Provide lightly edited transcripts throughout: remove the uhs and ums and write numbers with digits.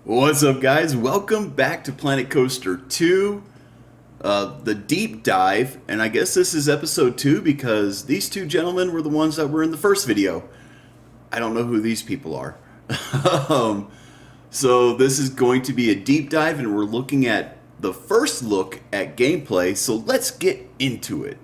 What's up, guys? Welcome back to Planet Coaster 2, the deep dive. And I guess this is episode 2 because these two gentlemen were the ones that were in the first video. I don't know who these people are. um, so this is going to be a deep dive, and we're looking at the first look at gameplay. So let's get into it.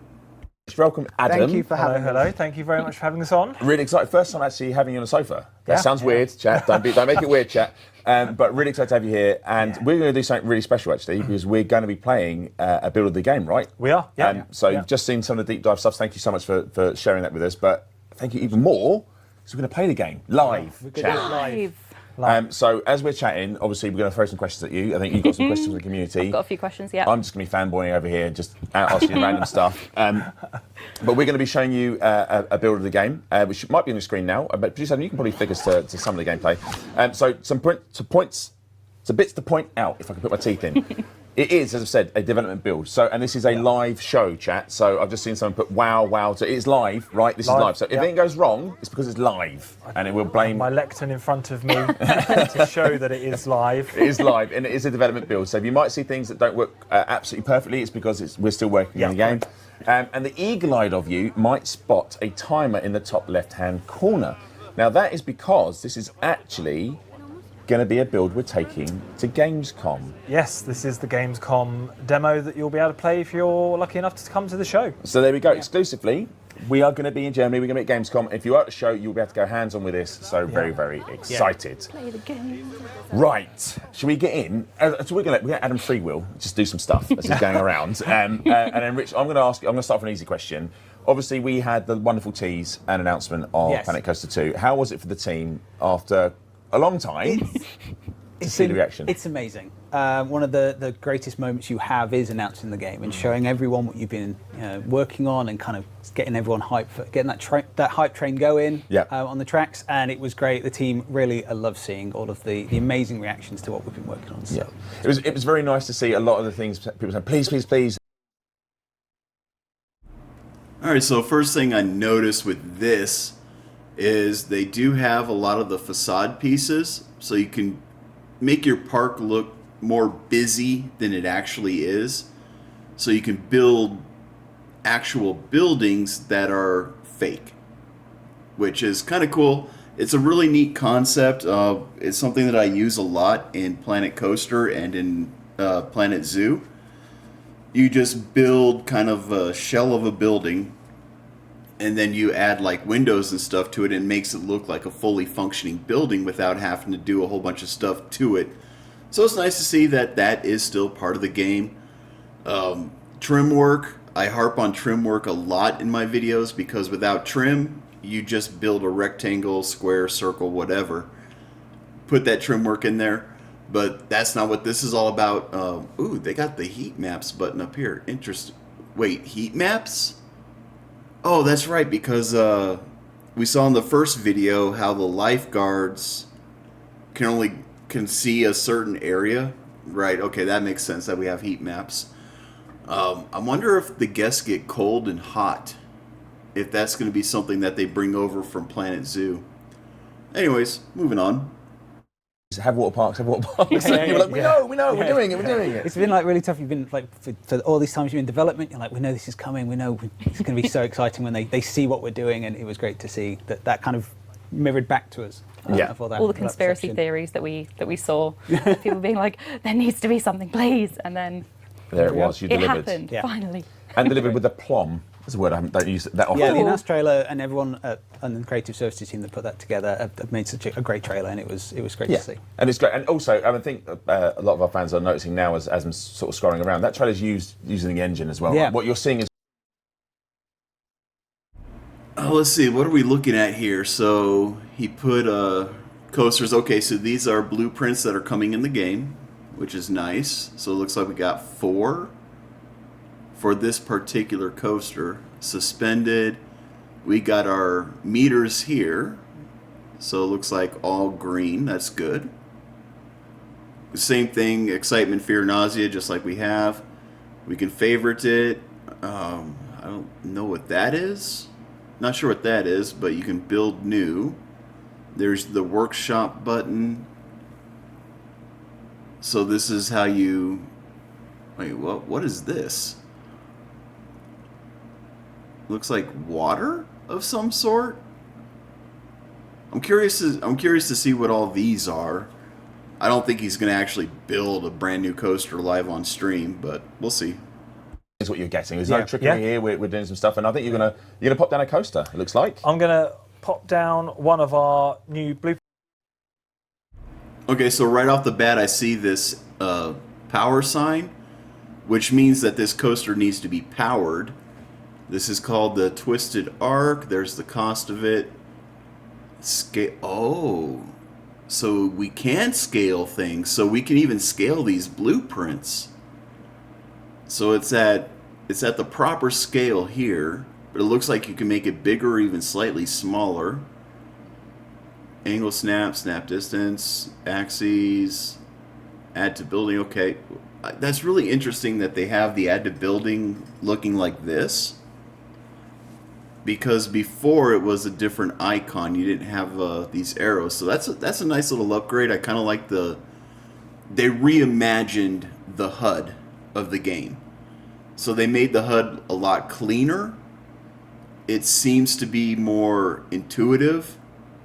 Welcome, Adam. Thank you for having us. Hello. Thank you very much for having us on. Really excited. First time actually having you on a sofa. That Yeah. sounds weird, chat. Don't make it weird, chat. But really excited to have you here. And we're going to do something really special, actually, because we're going to be playing a build of the game, right? We are, yeah. So you've just seen some of the deep dive stuff. Thank you so much for sharing that with us. But thank you even more, because we're going to play the game live, chat. Live. So as we're chatting, obviously we're going to throw some questions at you. I think you've got some questions from the community. I've got a few questions, yeah. I'm just going to be fanboying over here, just asking you random stuff. But we're going to be showing you a build of the game, which might be on the screen now. But producer Adam, you can probably flick us to some of the gameplay. So some bits to point out, if I can put my teeth in. It is, as I've said, a development build. So, and this is a live show, chat. So I've just seen someone put wow. So it's live, right? This is live. So if anything goes wrong, it's because it's live, and it will blame My lectern in front of me to show that it is live. It is live, and it is a development build. So if you might see things that don't work absolutely perfectly, it's because we're still working on the game. And the eagle-eyed of you might spot a timer in the top left-hand corner. Now that is because this is actually going to be a build we're taking to Gamescom. Yes, this is the Gamescom demo that you'll be able to play if you're lucky enough to come to the show. So there we go. Exclusively, we are going to be in Germany. We're going to be at Gamescom. If you are at the show, you'll be able to go hands-on with this. So very excited. Play the game. Right, shall we get in? So we're going to let Adam freewheel, just do some stuff as he's going around. And then Rich, I'm going to start with an easy question. Obviously, we had the wonderful tease and announcement of Planet Coaster 2. How was it for the team after a long time to see the reaction? It's amazing. One of the greatest moments you have is announcing the game and showing everyone what you've been working on and kind of getting everyone hyped for getting that hype train going on the tracks. And it was great. The team really loved seeing all of the amazing reactions to what we've been working on. So. Yeah, it was very nice to see a lot of the things people saying, please. All right, so first thing I noticed with this is they do have a lot of the facade pieces, so you can make your park look more busy than it actually is. So you can build actual buildings that are fake, which is kind of cool. It's a really neat concept. It's something that I use a lot in Planet Coaster and in Planet Zoo. You just build kind of a shell of a building, and then you add like windows and stuff to it, and it makes it look like a fully functioning building without having to do a whole bunch of stuff to it. So it's nice to see that that is still part of the game. Trim work, I harp on trim work a lot in my videos because without trim, you just build a rectangle, square, circle, whatever. Put that trim work in there, but that's not what this is all about. Ooh, they got the heat maps button up here. Interesting. Wait, heat maps? Oh, that's right, because we saw in the first video how the lifeguards can see a certain area. Right, okay, that makes sense that we have heat maps. I wonder if the guests get cold and hot, if that's going to be something that they bring over from Planet Zoo. Anyways, moving on. Have water parks. You're like, we know, we're doing it. It's been like really tough. You've been like for all these times you've been in development. You're like, we know this is coming. We know it's going to be so exciting when they see what we're doing, and it was great to see that kind of mirrored back to us. Of all the conspiracy theories that we saw, people being like, there needs to be something, please, and then there it was. You delivered. It happened finally, and delivered with aplomb. That's a word I don't use that often. Yeah, the announced trailer and everyone and the creative services team that put that together have made such a great trailer, and it was great to see. And it's great. And also, I think a lot of our fans are noticing now as I'm sort of scrolling around, that trailer's using the engine as well. Yeah. Right? What you're seeing is. Let's see, what are we looking at here? So he put coasters. Okay, so these are blueprints that are coming in the game, which is nice. So it looks like we got 4 for this particular coaster. Suspended. We got our meters here. So it looks like all green. That's good. Same thing, excitement, fear, nausea, just like we have. We can favorite it. I don't know what that is. Not sure what that is, but you can build new. There's the workshop button. So this is how you... Wait, what is this? Looks like water of some sort? I'm curious to see what all these are. I don't think he's going to actually build a brand new coaster live on stream, but we'll see. Is what you're getting. There's no trickery here. We're doing some stuff, and I think you're gonna pop down a coaster. It looks like. I'm gonna pop down one of our new blue. Okay, so right off the bat, I see this power sign, which means that this coaster needs to be powered. This is called the Twisted Arc. There's the cost of it. Oh, so we can scale things. So we can even scale these blueprints. So it's at the proper scale here, but it looks like you can make it bigger or even slightly smaller. Angle snap, snap distance, axes, add to building. Okay, that's really interesting that they have the add to building looking like this. Because before it was a different icon, you didn't have these arrows. So that's a nice little upgrade. I kind of like they reimagined the HUD of the game. So they made the HUD a lot cleaner. It seems to be more intuitive,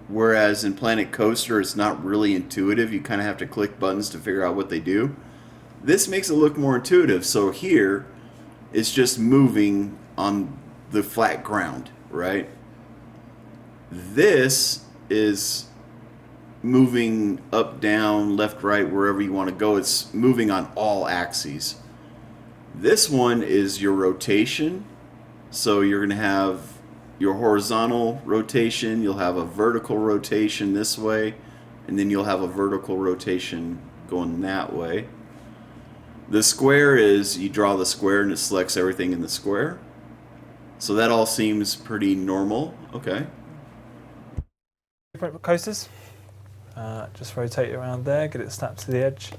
whereas in Planet Coaster, it's not really intuitive. You kind of have to click buttons to figure out what they do. This makes it look more intuitive. So here, it's just moving on the flat ground, right? This is moving up, down, left, right, wherever you want to go. It's moving on all axes. This one is your rotation. So you're going to have your horizontal rotation, you'll have a vertical rotation this way, and then you'll have a vertical rotation going that way. The square is, you draw the square and it selects everything in the square. So that all seems pretty normal. Okay. Different coasters. Just rotate it around there, get it snapped to the edge,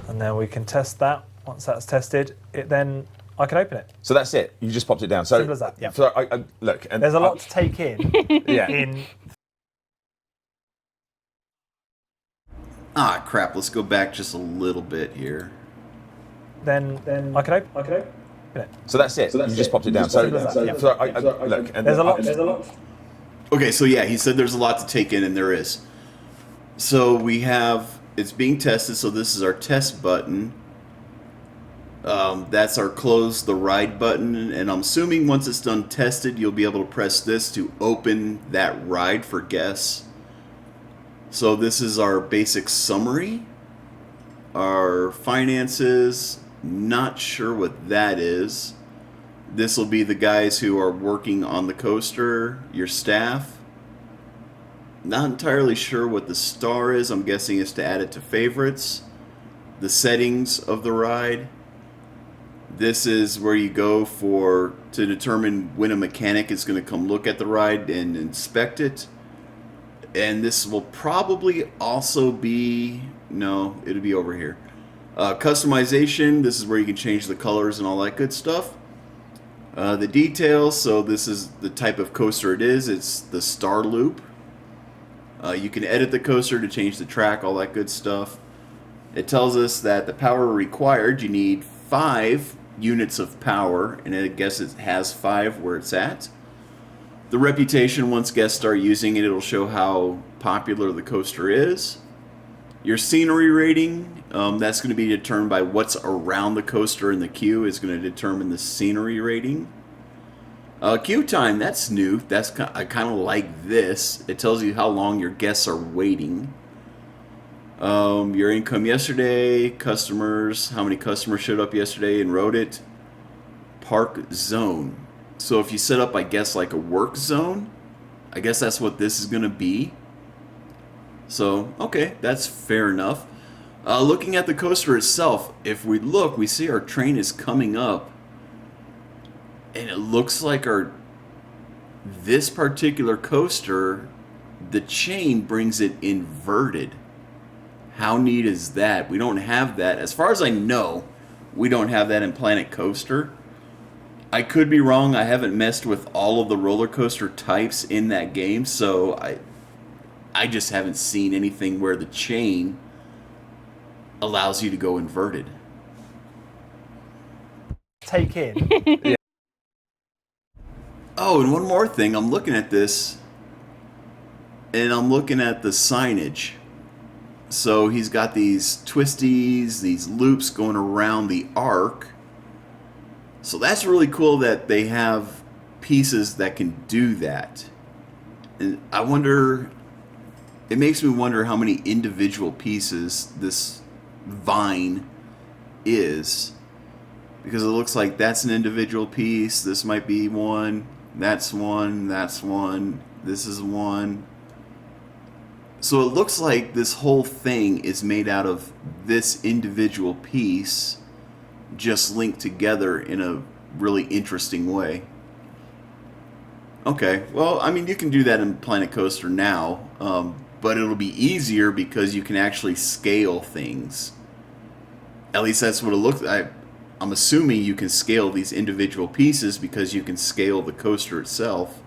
and then we can test that. Once that's tested, I can open it. So that's it. You just popped it down. So simple as that. Yeah. So look, and there's a lot to take in. Yeah. Ah, crap. Let's go back just a little bit here. Then I can open it. So that's it. You just popped it down. So look, and there's a lot. Okay, so yeah, he said there's a lot to take in, and there is. So we have, it's being tested, so this is our test button. That's our close the ride button, and I'm assuming once it's done tested, you'll be able to press this to open that ride for guests. So this is our basic summary. Our finances, not sure what that is. This will be the guys who are working on the coaster, your staff. Not entirely sure what the star is. I'm guessing it's to add it to favorites. The settings of the ride. This is where you go to determine when a mechanic is going to come look at the ride and inspect it. And this will probably also be, no, it'll be over here. Customization, this is where you can change the colors and all that good stuff. The details, so this is the type of coaster it is. It's the Star Loop. You can edit the coaster to change the track, all that good stuff. It tells us that the power required, you need 5 units of power, and I guess it has 5 where it's at. The reputation, once guests start using it, it'll show how popular the coaster is. Your scenery rating, that's going to be determined by what's around the coaster, and the queue is going to determine the scenery rating. Queue time, that's new. I kind of like this. It tells you how long your guests are waiting. Your income yesterday, customers, how many customers showed up yesterday and wrote it. Park zone. So if you set up, I guess, like a work zone, I guess that's what this is going to be. So, okay, that's fair enough. Looking at the coaster itself, if we look, we see our train is coming up. And it looks like this particular coaster, the chain brings it inverted. How neat is that? We don't have that. As far as I know, we don't have that in Planet Coaster. I could be wrong. I haven't messed with all of the roller coaster types in that game, so I just haven't seen anything where the chain allows you to go inverted. Take in. Yeah. Oh, and one more thing. I'm looking at this, and I'm looking at the signage. So he's got these twisties, these loops going around the arc. So that's really cool that they have pieces that can do that. And I wonder, it makes me wonder how many individual pieces this vine is. Because it looks like that's an individual piece, this might be one, that's one, this is one. So it looks like this whole thing is made out of this individual piece just linked together in a really interesting way. Okay, well, I mean, you can do that in Planet Coaster now, but it'll be easier because you can actually scale things. At least that's what it looks like. I'm assuming you can scale these individual pieces because you can scale the coaster itself.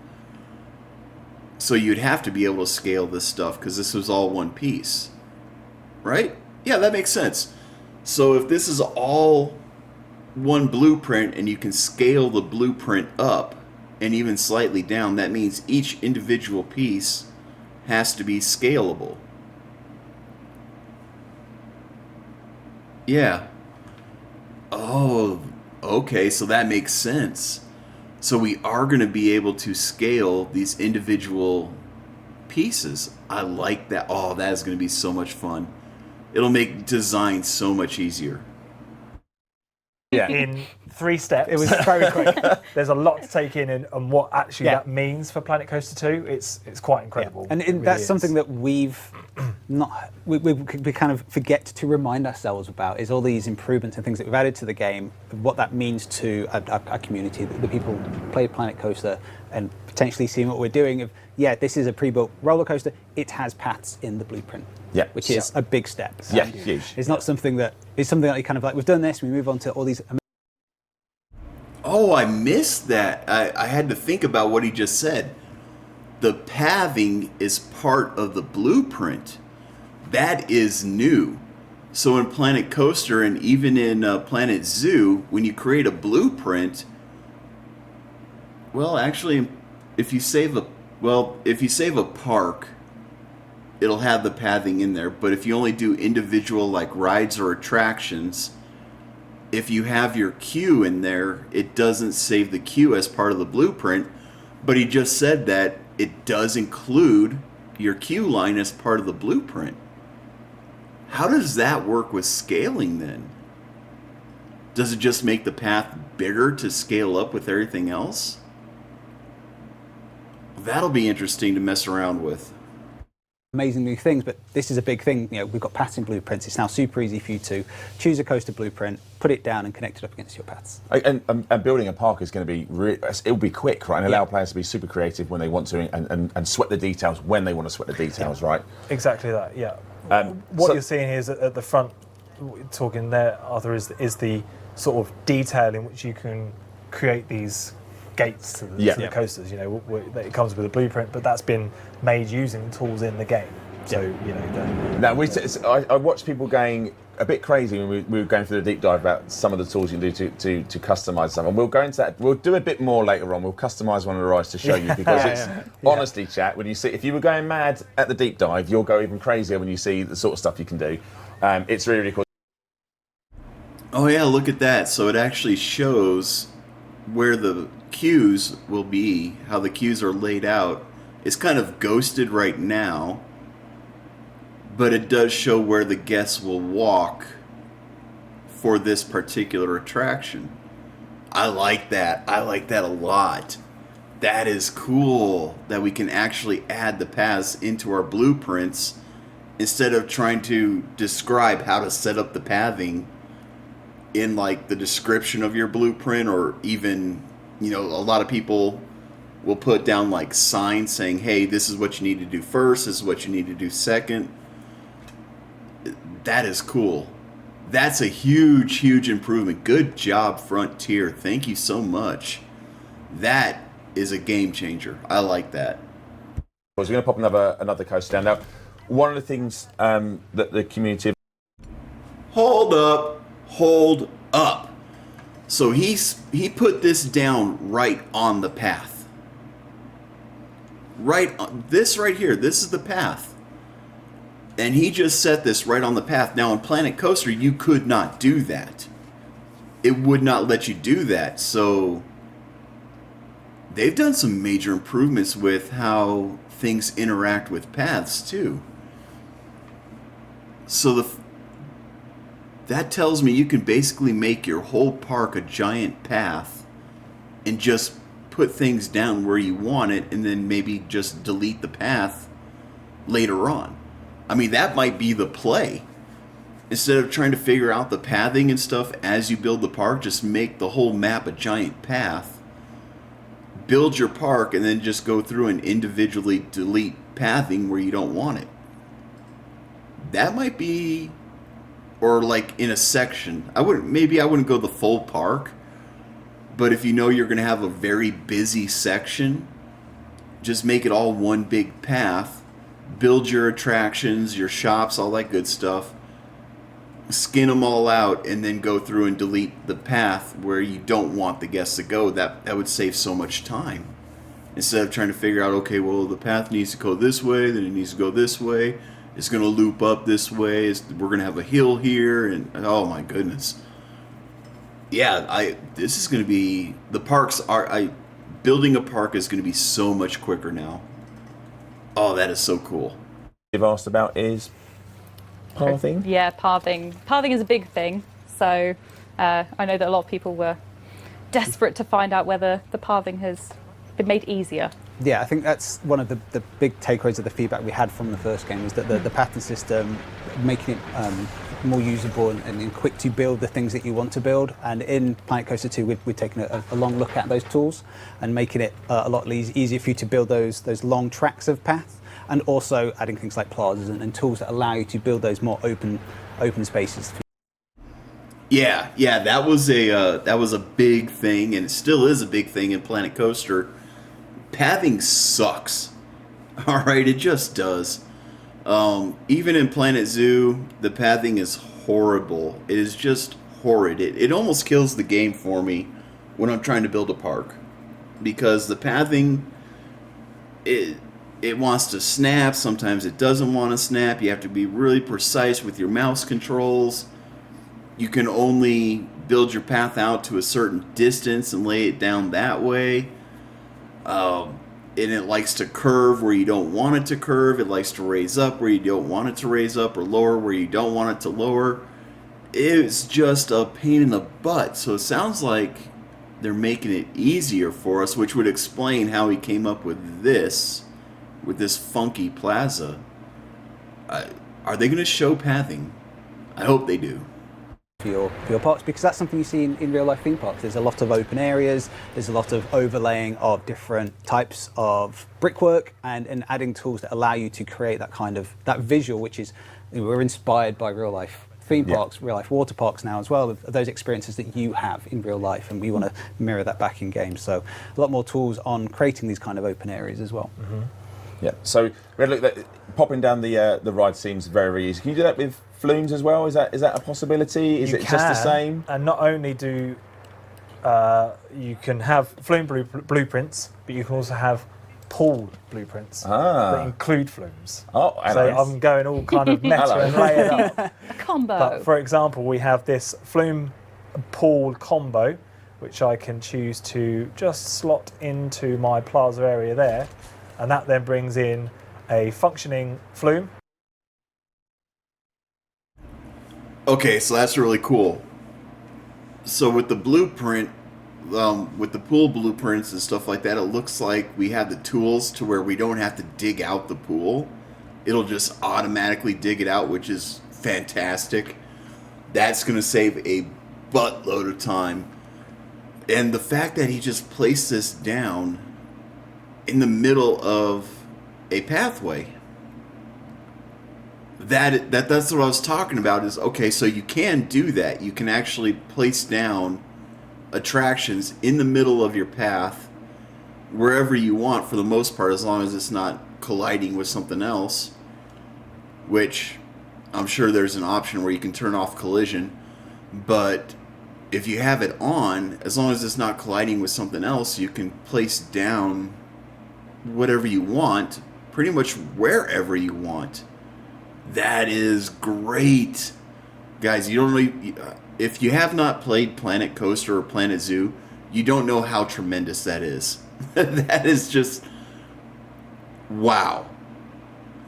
So you'd have to be able to scale this stuff because this was all one piece. Right? Yeah, that makes sense. So if this is all one blueprint and you can scale the blueprint up and even slightly down, that means each individual piece has to be scalable. Yeah. Oh, okay, so that makes sense. So we are going to be able to scale these individual pieces. I like that. Oh, that is going to be so much fun. It'll make design so much easier. Yeah. In 3 steps. It was very quick. There's a lot to take in and what actually that means for Planet Coaster 2. It's quite incredible. And It really that's is. something that we kind of forget to remind ourselves about, is all these improvements and things that we've added to the game, what that means to our community, the people who play Planet Coaster and potentially seeing what we're doing. This is a pre-built roller coaster. It has paths in the blueprint, which is a big step. Yeah, huge. It's not something that you kind of like, we've done this, we move on to all these. Oh, I missed that. I had to think about what he just said. The pathing is part of the blueprint. That is new. So in Planet Coaster and even in Planet Zoo, when you create a blueprint, well, actually, if you save a park, it'll have the pathing in there. But if you only do individual like rides or attractions, if you have your queue in there, it doesn't save the queue as part of the blueprint. But he just said that it does include your queue line as part of the blueprint. How does that work with scaling then? Does it just make the path bigger to scale up with everything else? That'll be interesting to mess around with. Amazing new things, but this is a big thing. We've got paths in blueprints. It's now super easy for you to choose a coaster blueprint, put it down, and connect it up against your paths. And building a park is going to be it'll be quick, right? And allow players to be super creative when they want to, and sweat the details when they want to sweat the details, right? Exactly that. Yeah. What you're seeing here is at the front, talking there, Arthur, is the sort of detail in which you can create these gates to the coasters. It comes with a blueprint, but that's been made using tools in the game. So Now I watched people going a bit crazy when we were going through the deep dive about some of the tools you can do to customize them, and we'll go into that. We'll do a bit more later on. We'll customize one of the rides to show you, because honestly, chat, when you see, if you were going mad at the deep dive, you'll go even crazier when you see the sort of stuff you can do. It's really, really cool. Oh yeah, look at that. So it actually shows where the queues will be, how the queues are laid out. It's kind of ghosted right now, but it does show where the guests will walk for this particular attraction. I like that. I like that a lot. That is cool that we can actually add the paths into our blueprints instead of trying to describe how to set up the pathing in like the description of your blueprint, or even, a lot of people will put down like signs saying, hey, this is what you need to do first, this is what you need to do second. That is cool. That's a huge, huge improvement. Good job, Frontier. Thank you so much. That is a game changer. I like that. We're going to pop another coaster down now. One of the things that the community... hold up. So he put this down right on the path. This right here, this is the path. And he just set this right on the path. Now, in Planet Coaster, you could not do that. It would not let you do that. So they've done some major improvements with how things interact with paths, too. So that tells me you can basically make your whole park a giant path and just put things down where you want it and then maybe just delete the path later on. I mean, that might be the play. Instead of trying to figure out the pathing and stuff as you build the park, just make the whole map a giant path. Build your park and then just go through and individually delete pathing where you don't want it. That might be, or like in a section. I wouldn't go the full park, but if you know you're going to have a very busy section, just make it all one big path. Build your attractions, your shops, all that good stuff. Skin them all out and then go through and delete the path where you don't want the guests to go. That would save so much time. Instead of trying to figure out, okay, well, the path needs to go this way, then it needs to go this way. It's going to loop up this way. We're going to have a hill here. And oh my goodness. Yeah, this is going to be, building a park is going to be so much quicker now. Oh, that is so cool. You've asked about is pathing? Yeah, pathing. Pathing is a big thing. So I know that a lot of people were desperate to find out whether the pathing has been made easier. Yeah, I think that's one of the big takeaways of the feedback we had from the first game, is that the pathing system, making it more usable and quick to build the things that you want to build. And in Planet Coaster 2, we've taken a long look at those tools and making it a lot easier for you to build those long tracks of path, and also adding things like plazas and tools that allow you to build those more open spaces. Yeah, that was a big thing, and it still is a big thing in Planet Coaster. Pathing sucks. All right, it just does. Even in Planet Zoo, the pathing is horrible. It is just horrid. It almost kills the game for me when I'm trying to build a park, because the pathing, it wants to snap. Sometimes it doesn't want to snap. You have to be really precise with your mouse controls. You can only build your path out to a certain distance and lay it down that way. And it likes to curve where you don't want it to curve. It likes to raise up where you don't want it to raise up, or lower where you don't want it to lower. It's just a pain in the butt. So it sounds like they're making it easier for us, which would explain how he came up with this funky plaza. Are they going to show pathing? I hope they do. For your parks, because that's something you see in real life theme parks. There's a lot of open areas, there's a lot of overlaying of different types of brickwork, and adding tools that allow you to create that visual, which is, we're inspired by real life theme parks, real life water parks now as well, of those experiences that you have in real life, and we want to mirror that back in games. So a lot more tools on creating these kind of open areas as well. Mm-hmm. Yeah, so popping down the ride seems very easy. Can you do that with flumes as well? Is that a possibility? Is it just the same? And not only do you can have flume blueprints, but you can also have pool blueprints that include flumes. Oh, hello. So I'm going all kind of meta and layered up. A combo. But for example, we have this flume pool combo, which I can choose to just slot into my plaza area there. And that then brings in a functioning flume. Okay, so that's really cool. So with the blueprint, with the pool blueprints and stuff like that, it looks like we have the tools to where we don't have to dig out the pool. It'll just automatically dig it out, which is fantastic. That's going to save a buttload of time. And the fact that he just placed this down in the middle of a pathway, that's what I was talking about. Is okay, so you can do that. You can actually place down attractions in the middle of your path wherever you want, for the most part, as long as it's not colliding with something else, which I'm sure there's an option where you can turn off collision, but if you have it on, as long as it's not colliding with something else, you can place down whatever you want, pretty much wherever you want. That is great. Guys, you don't really, if you have not played Planet Coaster or Planet Zoo, you don't know how tremendous that is. That is just, wow.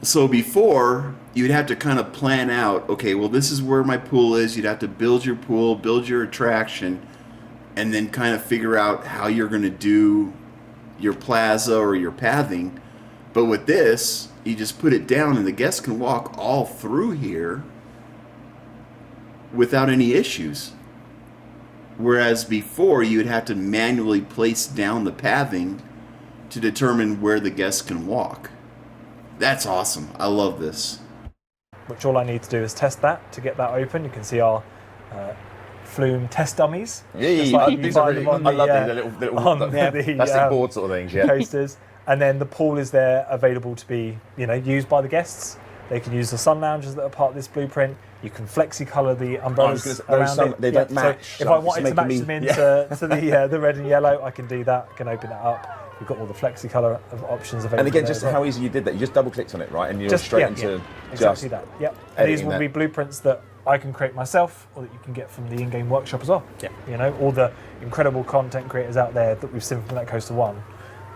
So before, you'd have to kind of plan out, okay, well, this is where my pool is. You'd have to build your pool, build your attraction, and then kind of figure out how you're going to do your plaza or your pathing. But with this, you just put it down and the guests can walk all through here without any issues. Whereas before, you'd have to manually place down the pathing to determine where the guests can walk. That's awesome. I love this. Which all I need to do is test that to get that open. You can see our Flume test dummies. Yeah, I love these. The plastic board sort of things. Yeah. Coasters, and then the pool is there available to be used by the guests. They can use the sun lounges that are part of this blueprint. You can flexi-colour the umbrellas around it. They don't match. So if I wanted to match them into the red and yellow, I can do that. I can open that up. You've got all the flexi-colour options available. And again, just how easy you did that. You just double-clicked on it, right? And you're straight into exactly that. Yep. And these will be blueprints that I can create myself, or that you can get from the in-game workshop as well. Yeah. All the incredible content creators out there that we've seen from Planet Coaster 1.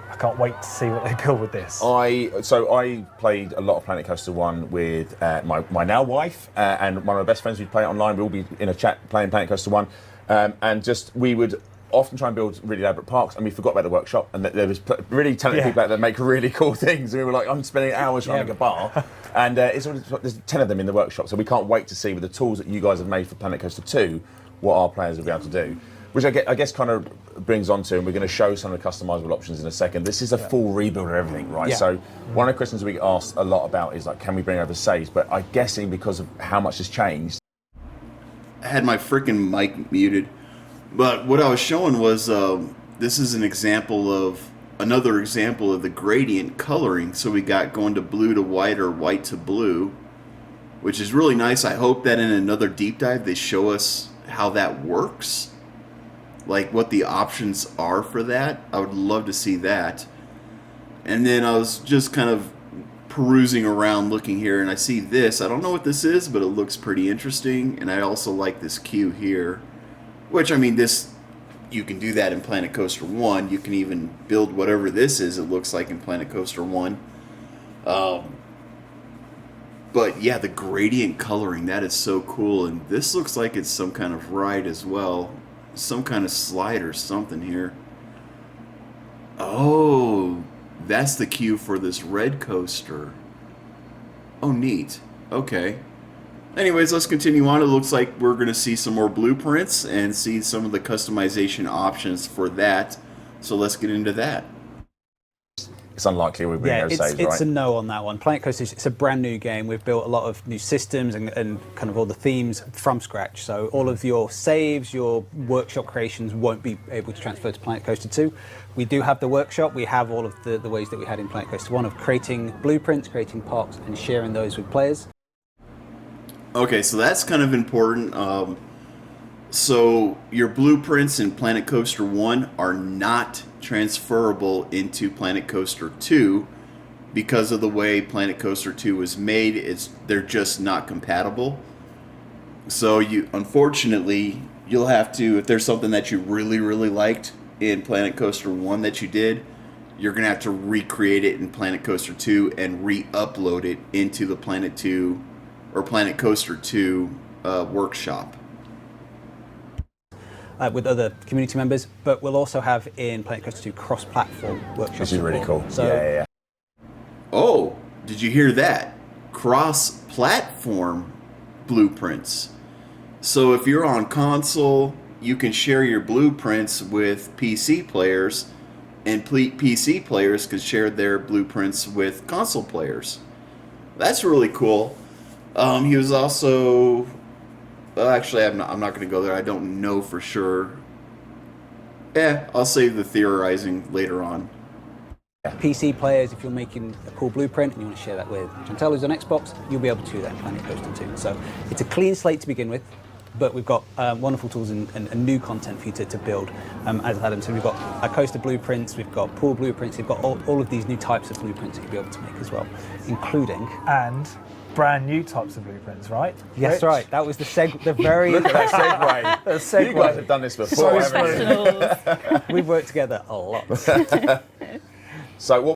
I can't wait to see what they build with this. I played a lot of Planet Coaster 1 with my now wife and one of my best friends. We'd play it online. We'd all be in a chat playing Planet Coaster 1, and we would often try and build really elaborate parks, and we forgot about the workshop, and there was really talented people out there that make really cool things, and we were like, I'm spending hours running a bar, and there's 10 of them in the workshop, so we can't wait to see with the tools that you guys have made for Planet Coaster 2 what our players will be able to do, which I guess kind of brings on to, and we're going to show some of the customizable options in a second. This is a full rebuild of everything, right? So one of the questions we get asked a lot about is like, can we bring over saves? But I'm guessing because of how much has changed. I had my freaking mic muted. But what I was showing was this is another example of the gradient coloring. So we got going to blue to white or white to blue, which is really nice. I hope that in another deep dive they show us how that works, like what the options are for that. I would love to see that. And then I was just kind of perusing around looking here, and I see this. I don't know what this is, but it looks pretty interesting. And I also like this queue here. Which, I mean, you can do that in Planet Coaster 1. You can even build whatever this is, it looks like in Planet Coaster 1. But yeah, the gradient coloring, that is so cool. And this looks like it's some kind of ride as well. Some kind of slide or something here. Oh, that's the queue for this red coaster. Oh, neat. Okay. Anyways, let's continue on. It looks like we're going to see some more blueprints and see some of the customization options for that. So let's get into that. It's unlikely we'll bring those saves, right? It's a no on that one. Planet Coaster, it's a brand new game. We've built a lot of new systems and kind of all the themes from scratch. So all of your saves, your workshop creations won't be able to transfer to Planet Coaster 2. We do have the workshop. We have all of the ways that we had in Planet Coaster 1 of creating blueprints, creating parks, and sharing those with players. Okay, so that's kind of important. So your blueprints in Planet Coaster 1 are not transferable into Planet Coaster 2 because of the way Planet Coaster 2 was made. They're just not compatible. So unfortunately, you'll have to, if there's something that you really, really liked in Planet Coaster 1 that you did, you're going to have to recreate it in Planet Coaster 2 and re-upload it into the Planet 2 or Planet Coaster 2 workshop. With other community members, but we'll also have in Planet Coaster 2 cross-platform workshops. This is really cool. So, yeah. Oh, did you hear that? Cross-platform blueprints. So if you're on console, you can share your blueprints with PC players, and PC players can share their blueprints with console players. That's really cool. He was also... actually, I'm not going to go there. I don't know for sure. I'll save the theorizing later on. PC players, if you're making a cool blueprint and you want to share that with Chantel who's on Xbox, you'll be able to do that in Planet Coaster too. So it's a clean slate to begin with, but we've got wonderful tools and new content for you to build as Adam. So we've got our coaster blueprints, we've got pool blueprints, we've got all of these new types of blueprints that you'll be able to make as well, including... And brand new types of blueprints, right? Yes, Rich? right. That was the very... Look at that segue. The segue. You guys have done this before, haven't you? Professionals. We've worked together a lot. So what?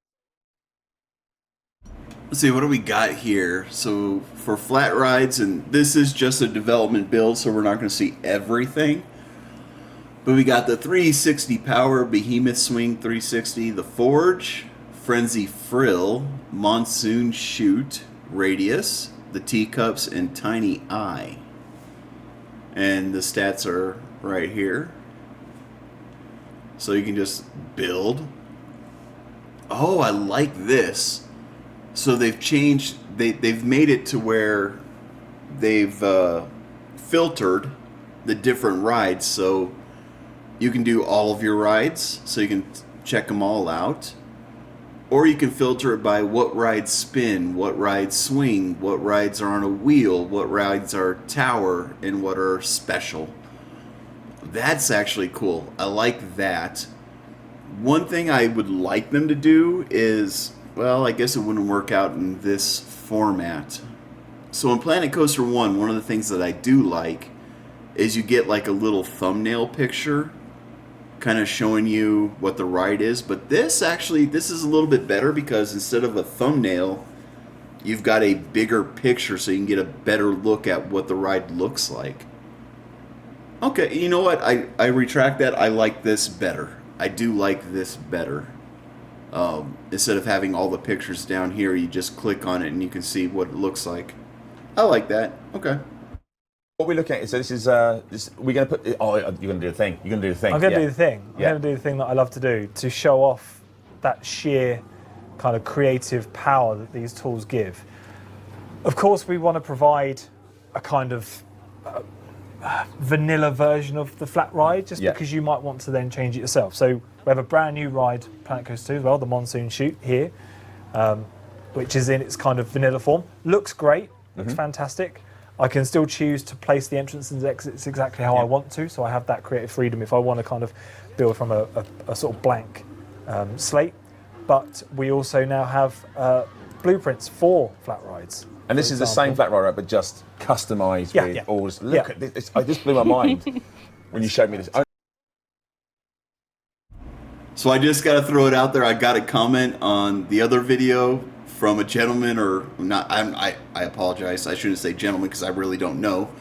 Let's see, what do we got here? So for flat rides, and this is just a development build, so we're not going to see everything. But we got the 360 Power Behemoth Swing 360, the Forge, Frenzy Frill, Monsoon Chute, Radius, the Teacups, and Tiny Eye. And the stats are right here. So you can just build. Oh, I like this. So they've changed, they've made it to where they've filtered the different rides. So you can do all of your rides, so you can check them all out. Or you can filter it by what rides spin, what rides swing, what rides are on a wheel, what rides are tower, and what are special. That's actually cool. I like that. One thing I would like them to do is, well, I guess it wouldn't work out in this format. So in Planet Coaster 1, one of the things that I do like is you get like a little thumbnail picture kind of showing you what the ride is. But this is a little bit better because instead of a thumbnail, you've got a bigger picture so you can get a better look at what the ride looks like. Okay, you know what? I retract that. I like this better. I do like this better. Instead of having all the pictures down here, you just click on it and you can see what it looks like. I like that. Okay. What we're looking at is, so this is, we're going to put, oh, you're going to do the thing. You're going to do the thing. I'm going to yeah. do the thing. I'm going to do the thing that I love to do to show off that sheer kind of creative power that these tools give. Of course, we want to provide a kind of vanilla version of the flat ride, just because you might want to then change it yourself. So we have a brand new ride, Planet Coaster 2 as well, the Monsoon Chute here, which is in its kind of vanilla form. Looks great, looks fantastic. I can still choose to place the entrances and exits exactly how I want to, so I have that creative freedom if I want to kind of build from a sort of blank slate. But we also now have blueprints for flat rides. And this is the same flat ride, but just customised with all this. Look at this. I just blew my mind when you showed me this. So I just got to throw it out there. I got a comment on the other video from a gentleman, or not. I apologize. I shouldn't say gentleman because I really don't know.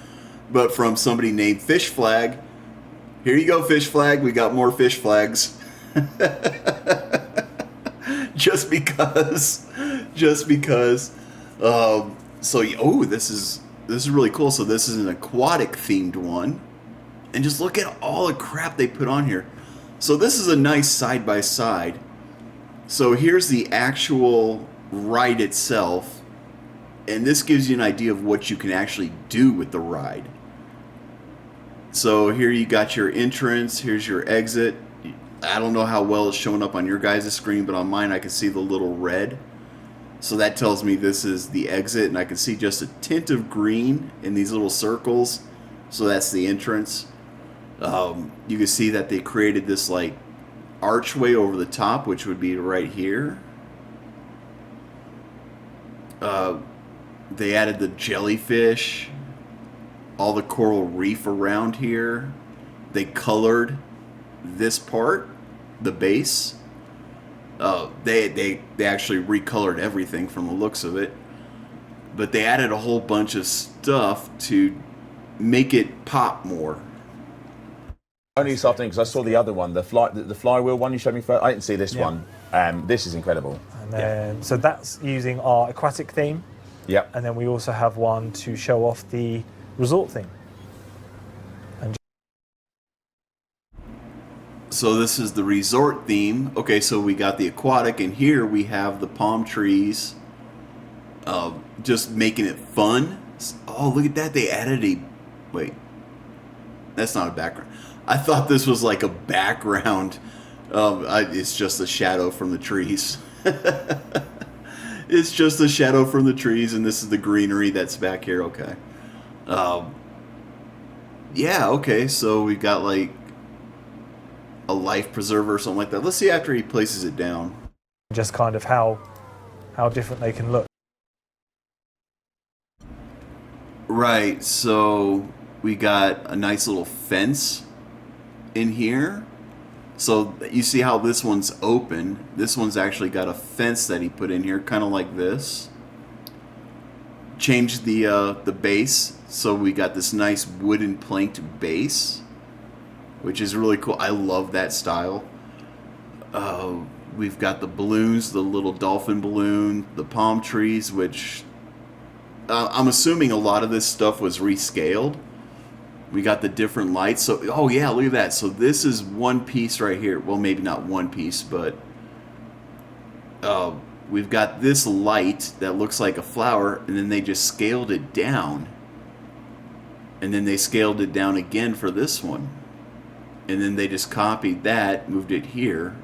But from somebody named Fish Flag. Here you go, Fish Flag. We got more fish flags. Just because. This is really cool. So this is an aquatic themed one, and just look at all the crap they put on here. So this is a nice side by side. So here's the actual ride itself, and this gives you an idea of what you can actually do with the ride. So here you got your entrance, here's your exit. I don't know how well it's showing up on your guys' screen, but on mine I can see the little red. So that tells me this is the exit, and I can see just a tint of green in these little circles. So that's the entrance. You can see that they created this like archway over the top, which would be right here. They added the jellyfish, all the coral reef around here. They colored this part, the base. They actually recolored everything from the looks of it, but they added a whole bunch of stuff to make it pop more. Only this afternoon, because I saw the other one, the flywheel one you showed me first. I didn't see this one. This is incredible. And then, so that's using our aquatic theme. Yep. And then we also have one to show off the resort theme. So this is the resort theme. Okay, so we got the aquatic, and here we have the palm trees, just making it fun. Oh, look at that. They added a... Wait. That's not a background. I thought this was like a background It's just a shadow from the trees. It's just a shadow from the trees, and this is the greenery that's back here. Okay. Yeah, okay, so we got like a life preserver or something like that. Let's see after he places it down. Just kind of how different they can look. Right, so we got a nice little fence in here. So you see how this one's open. This one's actually got a fence that he put in here, kind of like this. Changed the base, so we got this nice wooden planked base, which is really cool. I love that style. We've got the balloons, the little dolphin balloon, the palm trees, which I'm assuming a lot of this stuff was rescaled. We got the different lights. So, oh yeah, look at that. So this is one piece right here. Well, maybe not one piece, but we've got this light that looks like a flower, and then they just scaled it down. And then they scaled it down again for this one. And then they just copied that, moved it here.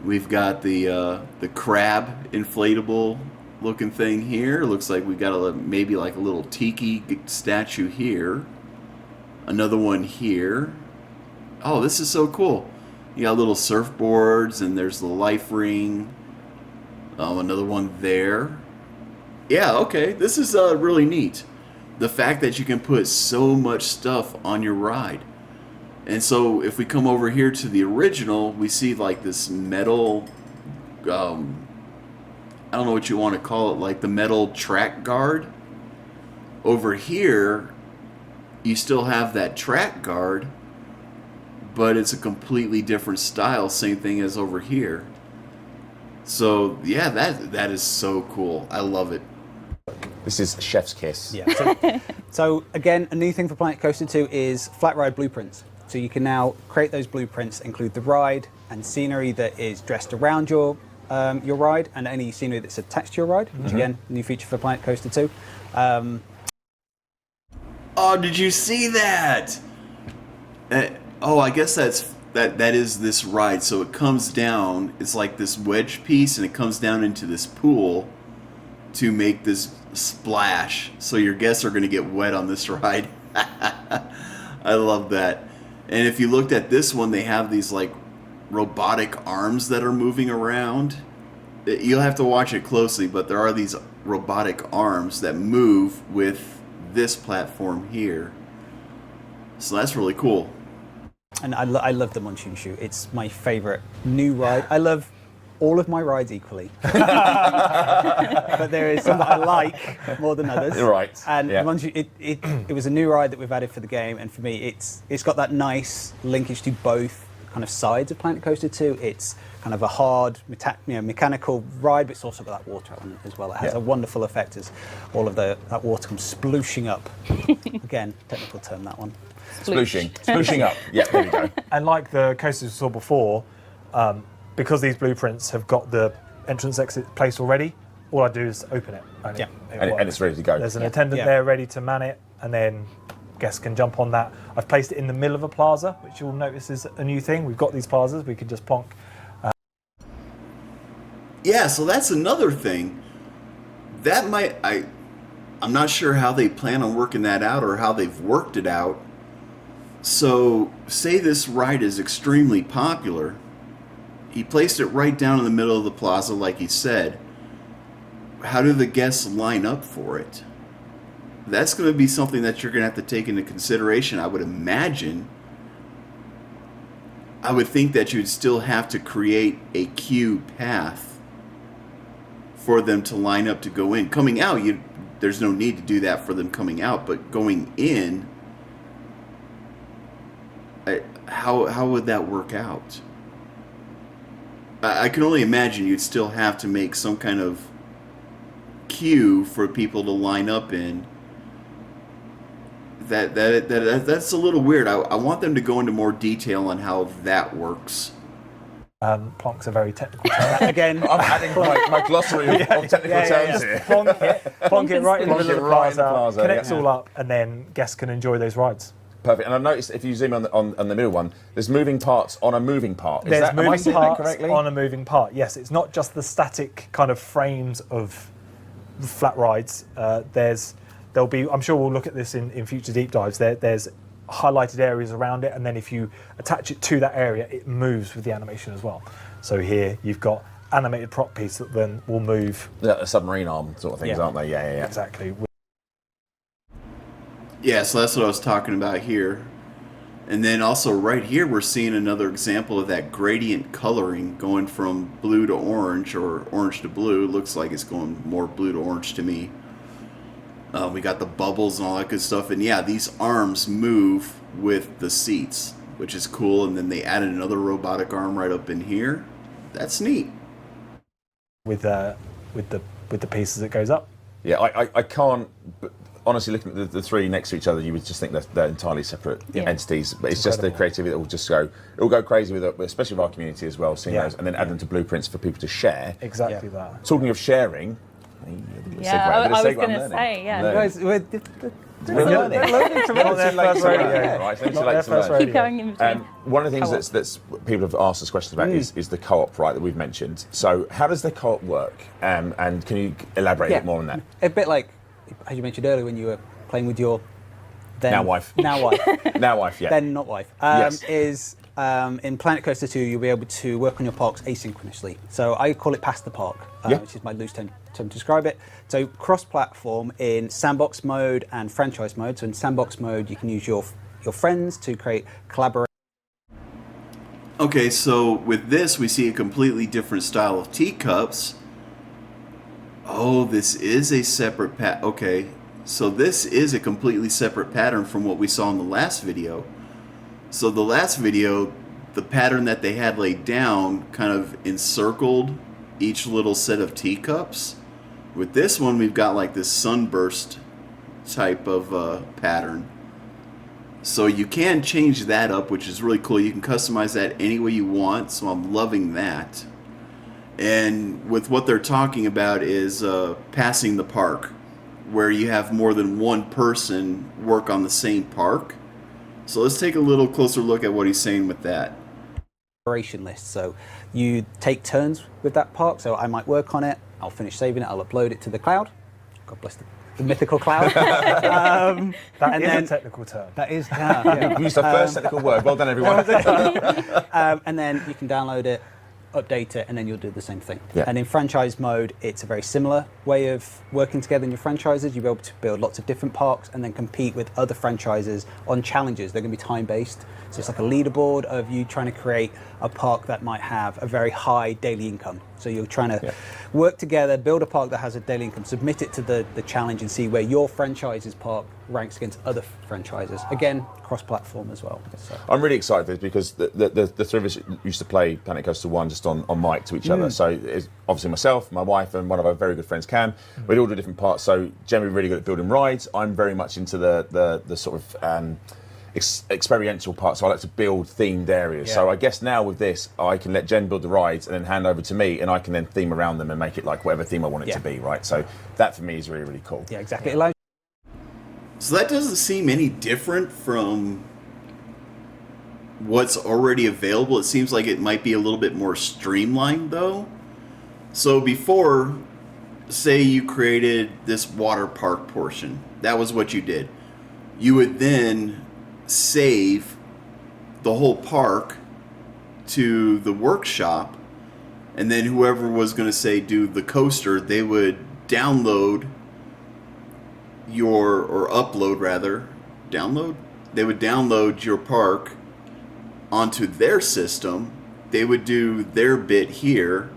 We've got the crab inflatable looking thing here. Looks like we've got maybe like a little tiki statue here. Another one here. Oh, this is so cool. You got little surfboards, and there's the life ring. Another one there. Yeah, okay. This is really neat. The fact that you can put so much stuff on your ride. And so if we come over here to the original, we see like this metal, I don't know what you want to call it, like the metal track guard. Over here, you still have that track guard, but it's a completely different style, same thing as over here. So yeah, that is so cool. I love it. This is chef's kiss. Yeah. So again, a new thing for Planet Coaster 2 is flat ride blueprints. So you can now create those blueprints, include the ride and scenery that is dressed around your ride, and any scenery that's attached to your ride, which again, new feature for Planet Coaster 2. Oh, did you see that? I guess that is this ride. So it comes down, it's like this wedge piece, and it comes down into this pool to make this splash. So your guests are going to get wet on this ride. I love that. And if you looked at this one, they have these like robotic arms that are moving around. You'll have to watch it closely, but there are these robotic arms that move with this platform here. So that's really cool. And I love the Munchkin Shoot. It's my favorite new ride. I love all of my rides equally. But there is some that I like more than others. Right. And it was a new ride that we've added for the game, and for me it's got that nice linkage to both kind of sides of Planet Coaster 2. It's kind of a hard mechanical ride, but it's also got that water element as well. It has a wonderful effect as all of that water comes splooshing up. Again, technical term, that one. Splooshing up. Yeah, there we go. And like the coasters we saw before, because these blueprints have got the entrance exit placed already, all I do is open it. And it's ready to go. There's an attendant there ready to man it, and then guests can jump on that. I've placed it in the middle of a plaza, which you'll notice is a new thing. We've got these plazas, we can just plonk. Yeah, so that's another thing. That I'm not sure how they plan on working that out or how they've worked it out. So, say this ride is extremely popular. He placed it right down in the middle of the plaza, like he said. How do the guests line up for it? That's going to be something that you're going to have to take into consideration, I would imagine. I would think that you'd still have to create a queue path for them to line up to go in. Coming out, there's no need to do that for them coming out, but going in, how would that work out? I can only imagine you'd still have to make some kind of queue for people to line up in. That's a little weird. I want them to go into more detail on how that works. Plonk's a very technical term. Again, I'm adding my glossary of technical terms here. Plonk it right in the middle of the right in the plaza, plaza, connects all up, and then guests can enjoy those rides. Perfect. And I've noticed if you zoom on the middle one, there's moving parts on a moving part. Am I seeing that correctly? On a moving part, yes. It's not just the static kind of frames of flat rides. There'll be, I'm sure we'll look at this in future deep dives, there's highlighted areas around it, and then if you attach it to that area, it moves with the animation as well. So here you've got animated prop piece that then will move. Yeah, submarine arm sort of things, aren't they? Yeah. Exactly. Yeah, so that's what I was talking about here. And then also right here, we're seeing another example of that gradient coloring going from blue to orange or orange to blue. It looks like it's going more blue to orange to me. We got the bubbles and all that good stuff. And yeah, these arms move with the seats, which is cool. And then they added another robotic arm right up in here. That's neat. With the pieces that goes up. Yeah, I can't... Honestly, looking at the three next to each other, you would just think they're entirely separate entities. But it's just the creativity that will just go. It will go crazy with it, especially with our community as well. Seeing those, and then add them to blueprints for people to share. Exactly that. Talking of sharing. I was going to say, Guys, we're learning. Keep going in between. One of the things that's people have asked us questions about is the co-op, right, that we've mentioned. So how does the co-op work? And can you elaborate a bit more on that? A bit like, as you mentioned earlier, when you were playing with your now wife, yeah, then not wife, yes. is in Planet Coaster 2, you'll be able to work on your parks asynchronously. So I call it Pass the Park, which is my loose term to describe it. So cross-platform in sandbox mode and franchise mode. So in sandbox mode, you can use your friends to create collaboration. Okay, so with this, we see a completely different style of teacups. Oh, this is a separate okay, so this is a completely separate pattern from what we saw in the last video. So the last video, the pattern that they had laid down kind of encircled each little set of teacups. With this one, we've got like this sunburst type of pattern. So you can change that up, which is really cool. You can customize that any way you want, so I'm loving that. And with what they're talking about is passing the park, where you have more than one person work on the same park. So let's take a little closer look at what he's saying with that. List. So you take turns with that park. So I might work on it, I'll finish saving it, I'll upload it to the cloud. God bless the mythical cloud. That is a technical term. That is, We used our first technical word. Well done, everyone. And then you can download it, update it, and then you'll do the same thing. Yeah. And in franchise mode, it's a very similar way of working together in your franchises. You'll be able to build lots of different parks and then compete with other franchises on challenges. They're going to be time-based. So it's like a leaderboard of you trying to create a park that might have a very high daily income. So you're trying to work together, build a park that has a daily income, submit it to the challenge and see where your franchise's park ranks against other franchises. Again, cross-platform as well. So. I'm really excited for this because the three of us used to play Planet Coaster 1 just on mic to each other. So it's obviously myself, my wife, and one of our very good friends, Cam. We'd all do different parts. So generally really good at building rides. I'm very much into the sort of experiential part, so I like to build themed areas. So I guess now with this, I can let Jen build the rides and then hand over to me, and I can then theme around them and make it like whatever theme I want it to be, right? So that for me is really, really cool. Yeah, exactly. Yeah. So that doesn't seem any different from what's already available. It seems like it might be a little bit more streamlined though. So before, say you created this water park portion, that was what you did. You would then save the whole park to the workshop, and then whoever was going to say do the coaster, they would download they would download your park onto their system. They would do their bit here,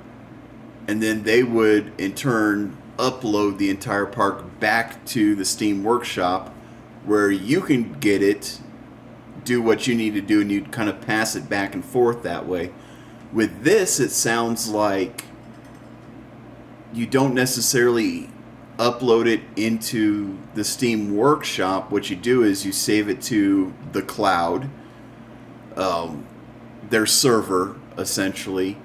and then they would in turn upload the entire park back to the Steam Workshop, where you can get it, do what you need to do, and you'd kind of pass it back and forth that way. With this, it sounds like you don't necessarily upload it into the Steam Workshop. What you do is you save it to the cloud, their server, essentially,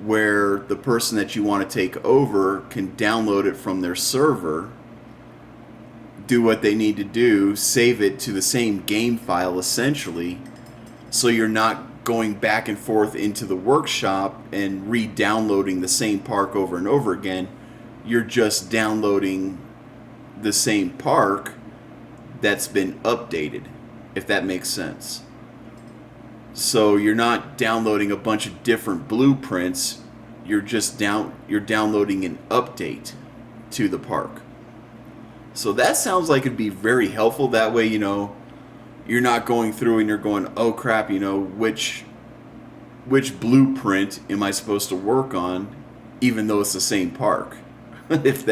where the person that you want to take over can download it from their server. do what they need to do, save it to the same game file essentially, so you're not going back and forth into the workshop and re-downloading the same park over and over again. You're just downloading the same park that's been updated, if that makes sense. So you're not downloading a bunch of different blueprints, you're downloading an update to the park. So that sounds like it'd be very helpful. That way, you know, you're not going through and you're going, oh crap, you know, which blueprint am I supposed to work on, even though it's the same park? if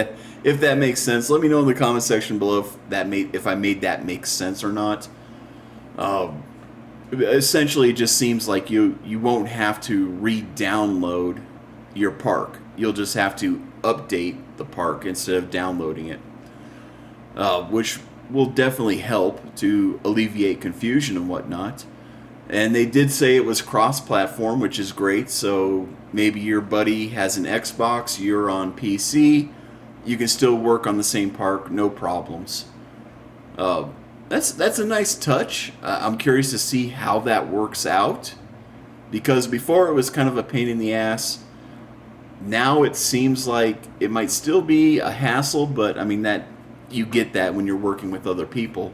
that makes sense, let me know in the comment section below if I made that make sense or not. Essentially, it just seems like you won't have to re-download your park. You'll just have to update the park instead of downloading it, which will definitely help to alleviate confusion and whatnot. And they did say it was cross-platform, which is great. So maybe your buddy has an Xbox, you're on PC, you can still work on the same park, no problems. That's a nice touch. I'm curious to see how that works out, because before it was kind of a pain in the ass. Now it seems like it might still be a hassle, but I mean that you get that when you're working with other people.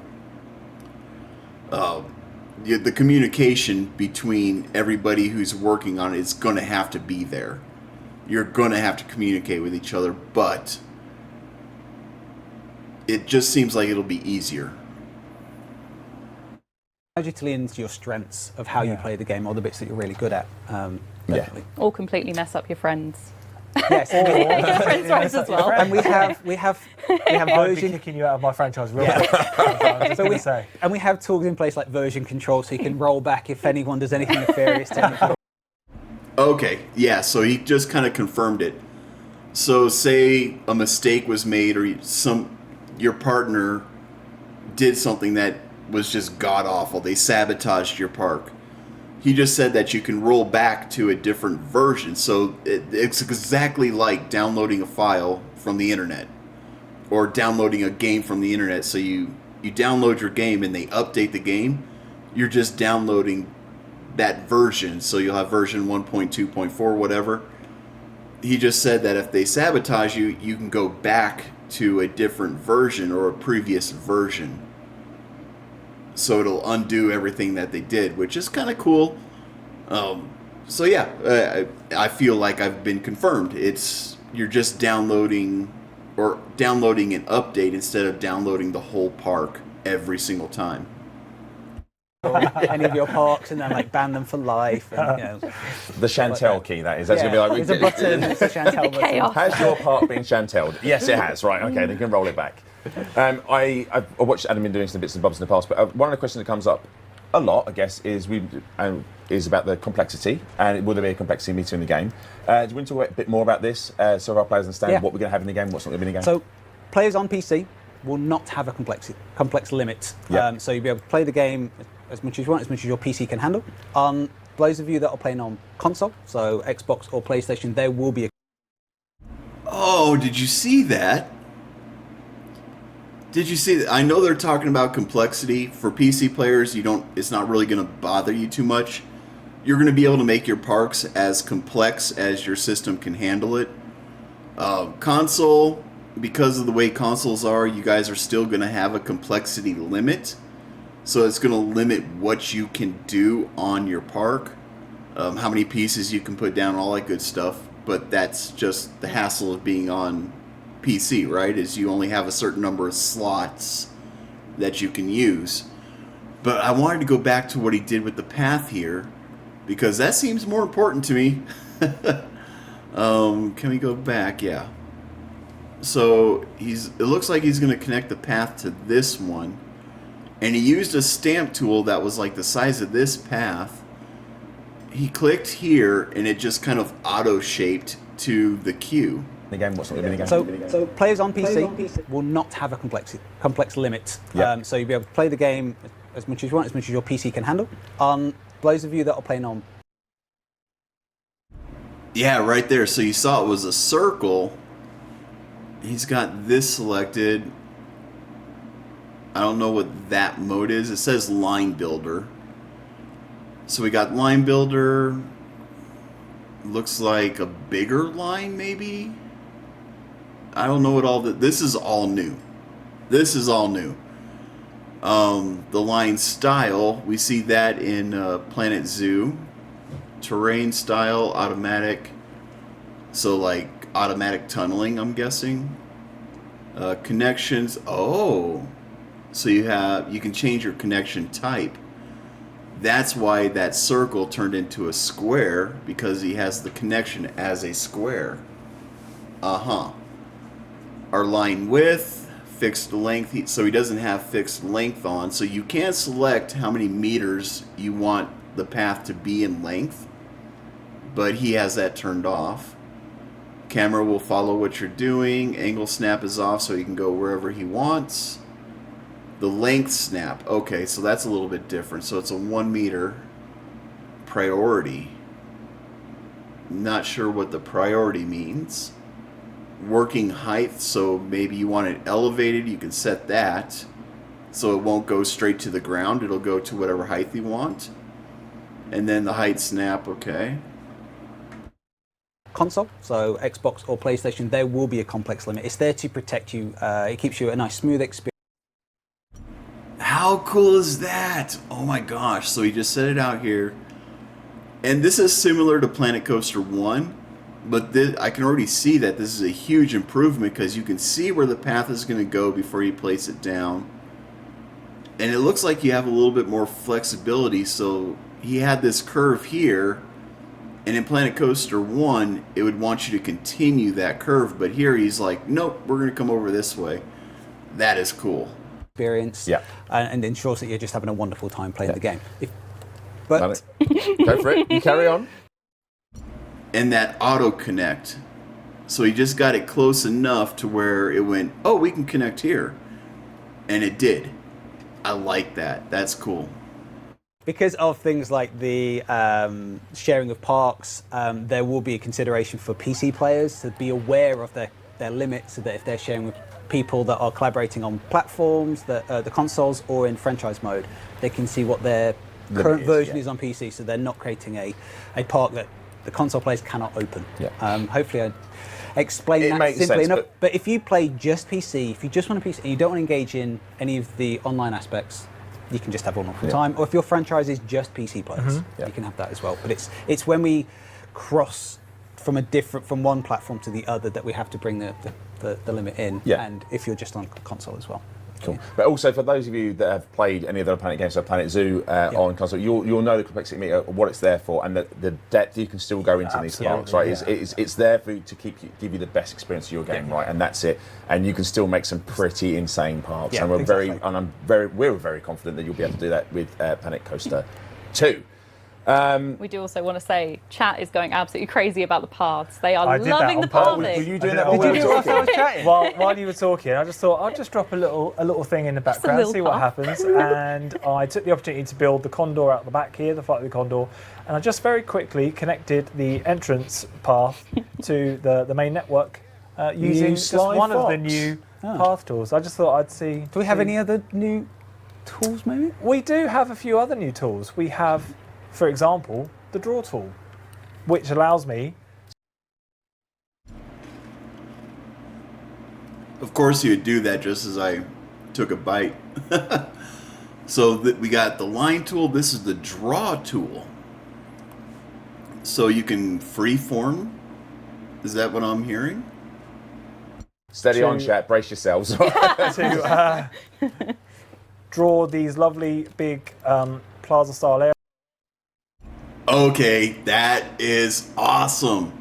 The communication between everybody who's working on it is going to have to be there. You're going to have to communicate with each other, but it just seems like it'll be easier. To lean into your strengths of how you play the game, or the bits that you're really good at. Definitely. Or completely mess up your friends. Yes, your friends' rights as well. And we have I'd be version. kicking you out of my franchise real quick. I was just gonna say. And we have tools in place like version control, so you can roll back if anyone does anything nefarious to anything. Okay, yeah, so he just kind of confirmed it. So say a mistake was made, or your partner did something that was just god-awful. They sabotaged your park. He just said that you can roll back to a different version. So it's exactly like downloading a file from the internet, or downloading a game from the internet. So you download your game and they update the game. You're just downloading that version. So you'll have version 1.2.4, whatever. He just said that if they sabotage you, you can go back to a different version or a previous version. So it'll undo everything that they did, which is kind of cool. So yeah, I feel like I've been confirmed. You're just downloading an update instead of downloading the whole park every single time. Any of your parks, and then like ban them for life. And, you know, the Chantel key, that is. That's going to be like... There's a button, it's a Chantel button. Has your park been Chantelled? Yes, it has. Right, okay, then you can roll it back. I've watched Adam been doing some bits and bobs in the past, but one of the questions that comes up a lot, I guess, is about the complexity, and will there be a complexity meter in the game? Do you want to talk a bit more about this, so our players understand what we're going to have in the game, what's not going to be in the game? So, players on PC will not have a complex limit. So you'll be able to play the game as much as you want, as much as your PC can handle. On those of you that are playing on console, so Xbox or PlayStation, there will be a... Oh, did you see that? Did you see that? I know they're talking about complexity. For PC players, it's not really going to bother you too much. You're going to be able to make your parks as complex as your system can handle it. Console, because of the way consoles are, you guys are still going to have a complexity limit. So it's going to limit what you can do on your park, how many pieces you can put down, all that good stuff. But that's just the hassle of being on PC, right? Is you only have a certain number of slots that you can use. But I wanted to go back to what he did with the path here, because that seems more important to me. Can we go back? Yeah. So it looks like he's going to connect the path to this one. And he used a stamp tool that was like the size of this path. He clicked here, and it just kind of auto-shaped to the queue. The game, what's not going to be in the game? So players on PC will not have a complex limit. So you'll be able to play the game as much as you want, as much as your PC can handle. On those of you that are playing on... Yeah, right there. So you saw it was a circle. He's got this selected. I don't know what that mode is. It says line builder. So we got line builder. Looks like a bigger line, maybe? I don't know what all the... This is all new. This is all new. The line style, we see that in Planet Zoo. Terrain style, automatic. So like automatic tunneling, I'm guessing. Connections. Oh, so you can change your connection type. That's why that circle turned into a square, because he has the connection as a square. Our line width, fixed length. So he doesn't have fixed length on. So you can select how many meters you want the path to be in length, but he has that turned off. Camera will follow what you're doing. Angle snap is off, so he can go wherever he wants. The length snap. Okay, so that's a little bit different. So it's a 1 meter priority. Not sure what the priority means. Working height, so maybe you want it elevated, you can set that. So it won't go straight to the ground, it'll go to whatever height you want. And then the height snap, okay. Console, so Xbox or PlayStation, there will be a complex limit. It's there to protect you. It keeps you a nice smooth experience. How cool is that? Oh my gosh. So he just set it out here. And this is similar to Planet Coaster 1, but I can already see that this is a huge improvement, because you can see where the path is going to go before you place it down. And it looks like you have a little bit more flexibility. So he had this curve here, and in Planet Coaster 1, it would want you to continue that curve, but here he's like, nope, we're going to come over this way. That is cool. Experience, and ensures that you're just having a wonderful time playing the game. Go for it. You carry on. And that auto connect. So he just got it close enough to where it went, oh, we can connect here. And it did. I like that. That's cool. Because of things like the sharing of parks, there will be a consideration for PC players to be aware of their limits, so that if they're sharing with people that are collaborating on platforms, the consoles, or in franchise mode, they can see what their current version is on PC, so they're not creating a park that the console players cannot open. Hopefully I explain that simply enough. But if you play just PC, if you just want a PC and you don't want to engage in any of the online aspects, you can just have one full time. Or if your franchise is just PC players, you can have that as well. But it's when we cross from one platform to the other that we have to bring the limit in. And if you're just on console as well. Cool. But also, for those of you that have played any of the other Planet games, so Planet Zoo on console, you'll know the complexity meter, what it's there for, and the depth you can still go into these parks, right? It's there to give you the best experience of your game, right? And that's it. And you can still make some pretty insane parks. And we're very confident that you'll be able to do that with Planet Coaster 2. We do also want to say, chat is going absolutely crazy about the paths. They are loving the pathing. Were you doing that while we were talking? I was chatting? While you were talking, I just thought I'd just drop a little thing in the background, see what happens. And I took the opportunity to build the condor out the back here, the flight of the condor, and I just very quickly connected the entrance path to the main network using just one of the new path tools. I just thought I'd see. Do we have any other new tools, maybe? We do have a few other new tools. We have, for example, the draw tool, which allows me... Of course you would do that just as I took a bite. So we got the line tool, this is the draw tool. So you can freeform, is that what I'm hearing? Steady on, chat, brace yourselves. To draw these lovely big plaza-style areas. Okay, that is awesome.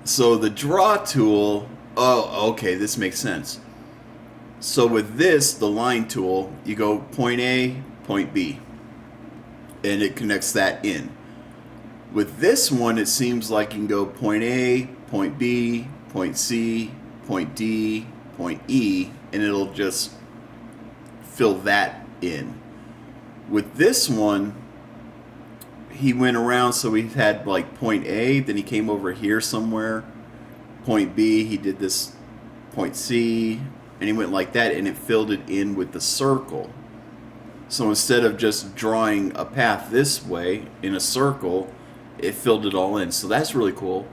So the draw tool, okay, this makes sense. So with this, the line tool, you go point A, point B, and it connects that in. With this one, it seems like you can go point A, point B, point C, point D, point E, and it'll just fill that in. With this one, he went around, so he had like point A, then he came over here somewhere, point B, he did this point C, and he went like that, and it filled it in with the circle. So instead of just drawing a path this way in a circle, it filled it all in. So that's really cool.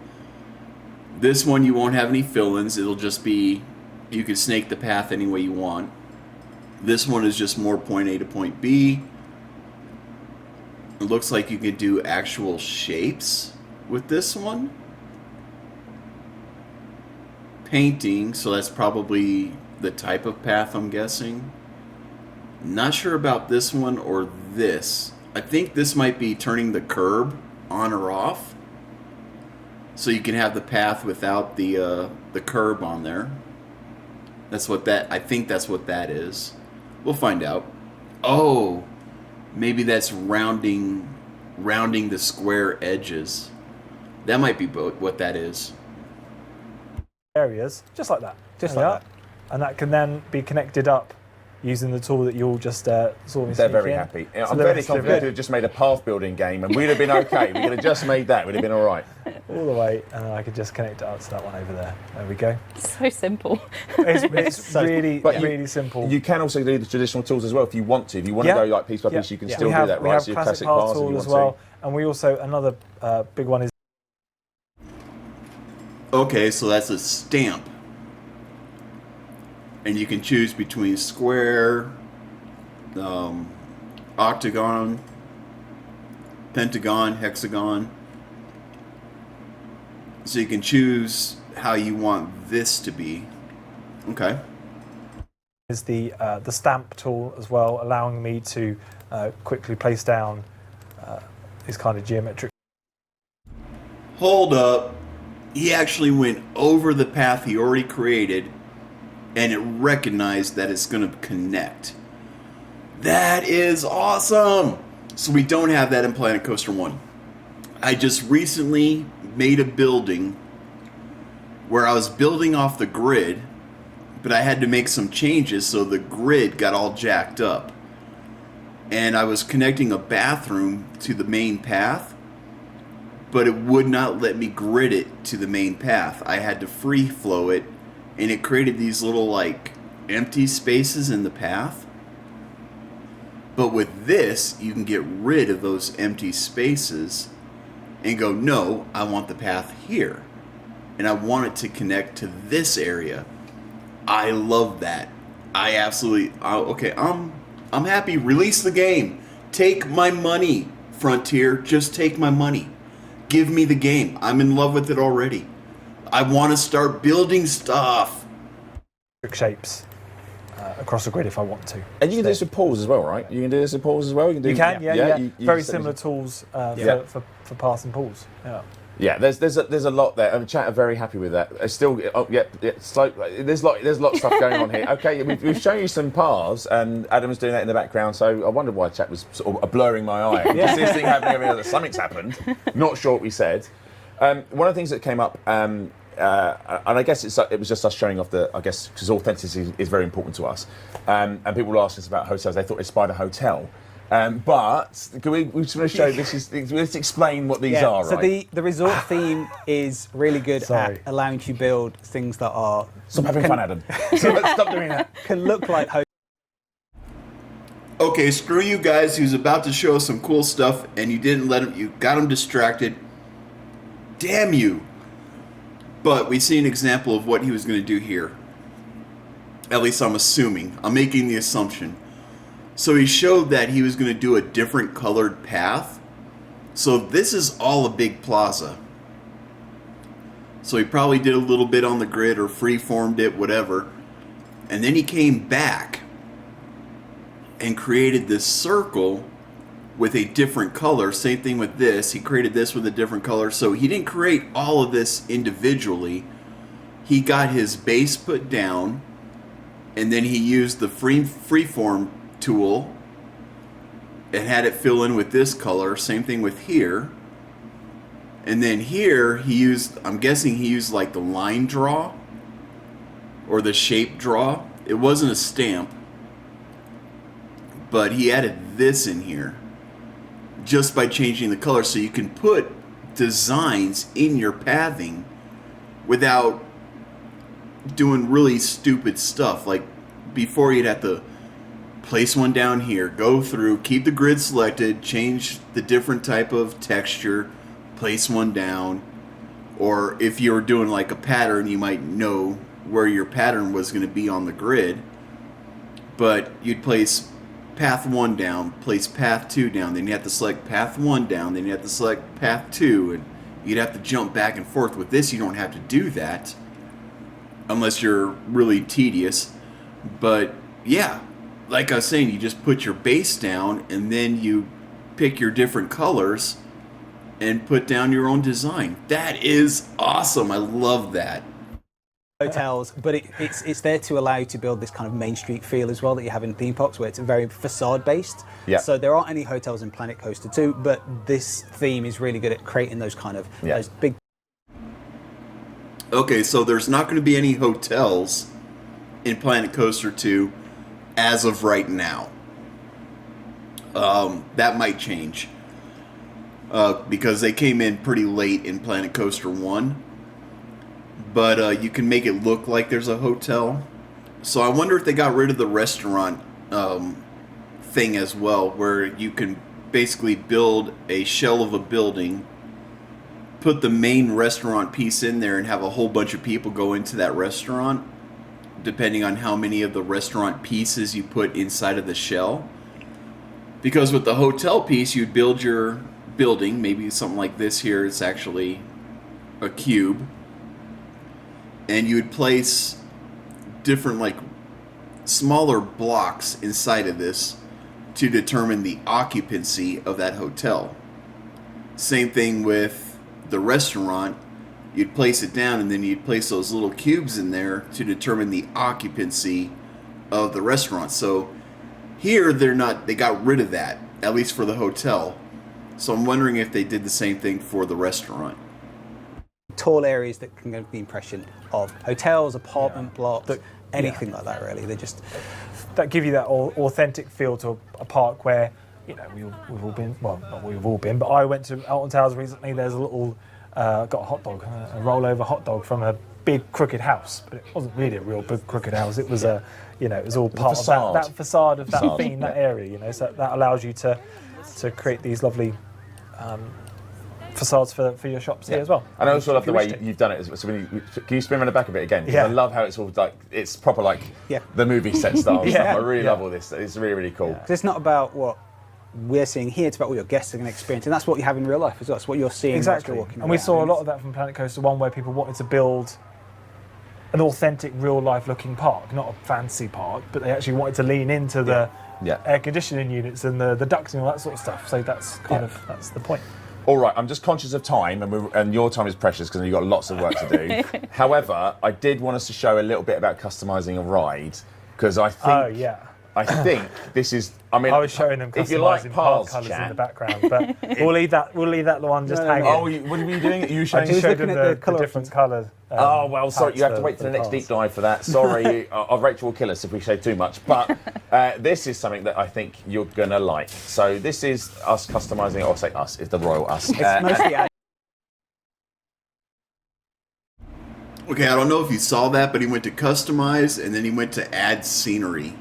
This one you won't have any fill-ins. It'll just be, you can snake the path any way you want. This one is just more point A to point B. It looks like you can do actual shapes with this one. Painting, so that's probably the type of path, I'm guessing. Not sure about this one or this. I think this might be turning the curb on or off, so you can have the path without the curb on there. That's what that, I think that's what that is. We'll find out. Oh, maybe that's rounding the square edges. That might be what that is. Areas, just like that. Just like that. And that can then be connected up using the tool that you'll just saw me. They're very happy. I'm very confident we could have just made a path building game and we'd have been okay. We could have just made that. We'd have been all right. All the way, and I could just connect it up to that one over there. There we go. So simple. It's really simple. You can also do the traditional tools as well if you want to. If you want to go like piece by piece, you can still do that, right? We have so your classic classic path paths tool as well, and we also, another big one is. Okay, so that's a stamp. And you can choose between square, octagon, pentagon, hexagon. So you can choose how you want this to be. Okay. Is the stamp tool as well, allowing me to quickly place down these kind of geometric. Hold up. He actually went over the path he already created, and it recognized that it's going to connect. That is awesome! So we don't have that in Planet Coaster 1. I just recently made a building where I was building off the grid, but I had to make some changes so the grid got all jacked up. And I was connecting a bathroom to the main path, but it would not let me grid it to the main path. I had to free flow it, and it created these little like empty spaces in the path. But with this, you can get rid of those empty spaces and go, no, I want the path here. And I want it to connect to this area. I love that. I absolutely, okay, I'm happy. Release the game. Take my money, Frontier. Just take my money. Give me the game. I'm in love with it already. I want to start building stuff. Shapes across the grid if I want to. And you can do this with pools as well, right? You can do this with pools as well. You can, yeah. Very similar tools for paths and pools. Yeah. Yeah, there's a lot there. And chat are very happy with that. It's still, there's a lot of stuff going on here. Okay, we've shown you some paths, and Adam's doing that in the background. So I wondered why chat was sort of blurring my eye. Just this thing happening over there, something's happened. Not sure what we said. One of the things that came up, and I guess it was just us showing off because authenticity is very important to us. And people were asking us about hotels. They thought it Spider Hotel. But we just want to show let's explain what these are, so right? the resort theme is really good at allowing you to build things that are... Stop having fun, Adam. Stop doing that. Can look like hotels. Okay, screw you guys. He was about to show us some cool stuff, and you didn't let him. You got him distracted. Damn you. But we see an example of what he was going to do here. At least I'm assuming. I'm making the assumption. So he showed that he was going to do a different colored path. So this is all a big plaza. So he probably did a little bit on the grid or free-formed it, whatever. And then he came back and created this circle with a different color. Same thing with this. He created this with a different color. So he didn't create all of this individually. He got his base put down, and then he used the freeform tool and had it fill in with this color. Same thing with here. And then here he used, I'm guessing he used like the line draw or the shape draw. It wasn't a stamp, but he added this in here just by changing the color, so you can put designs in your pathing without doing really stupid stuff. Like before, you'd have to place one down here, go through, keep the grid selected, change the different type of texture, place one down. Or if you were doing like a pattern, you might know where your pattern was going to be on the grid. But you'd place path 1 down, place path 2 down, then you have to select path 1 down, then you have to select path 2, and you'd have to jump back and forth. With this, you don't have to do that unless you're really tedious. But yeah, like I was saying, you just put your base down and then you pick your different colors and put down your own design. That is awesome. I love that. Hotels, but it's there to allow you to build this kind of Main Street feel as well that you have in theme parks, where it's very facade based. Yeah. So there aren't any hotels in Planet Coaster 2, but this theme is really good at creating those kind of those big. Okay, so there's not going to be any hotels in Planet Coaster 2 as of right now. That might change because they came in pretty late in Planet Coaster 1. But you can make it look like there's a hotel. So I wonder if they got rid of the restaurant thing as well, where you can basically build a shell of a building, put the main restaurant piece in there, and have a whole bunch of people go into that restaurant, depending on how many of the restaurant pieces you put inside of the shell. Because with the hotel piece, you'd build your building, maybe something like this here, it's actually a cube. And you would place different, like, smaller blocks inside of this to determine the occupancy of that hotel. Same thing with the restaurant. You'd place it down and then you'd place those little cubes in there to determine the occupancy of the restaurant. So here they got rid of that, at least for the hotel. So I'm wondering if they did the same thing for the restaurant. Tall areas that can give the impression of hotels, apartment blocks, anything like that. Really, they just that give you that authentic feel to a park where we've all been. Well, not we've all been, but I went to Alton Towers recently. There's a little got a hot dog, a rollover hot dog from a big crooked house, but it wasn't really a real big crooked house. It was it was all part of that facade of that theme, that area. So that allows you to create these lovely. Facades for your shops here as well. And I also love the way you've done it. So can you spin around the back a bit again? Yeah. I love how it's all like it's proper like the movie set style stuff. I really love all this. It's really, really cool. Because it's not about what we're seeing here; it's about what your guests are going to experience, and that's what you have in real life as well. It's what you're seeing. Exactly. You're walking and we saw a lot of that from Planet Coaster 1, where people wanted to build an authentic, real-life looking park, not a fancy park, but they actually wanted to lean into the air conditioning units and the ducts and all that sort of stuff. So that's that's the point. All right, I'm just conscious of time, and your time is precious because you've got lots of work to do. However, I did want us to show a little bit about customising a ride, because I think this is. I mean, I was showing them customising park colours in the background, but we'll leave that one just hanging. Oh, what were you doing? You showing? I just showed them the different colours. Oh well, sorry, you have to wait for the next deep dive for that. Sorry, Rachel will kill us if we show too much. But this is something that I think you're gonna like. So this is us customising, or say us, it's the royal us. It's mostly. Okay, I don't know if you saw that, but he went to customize and then he went to add scenery.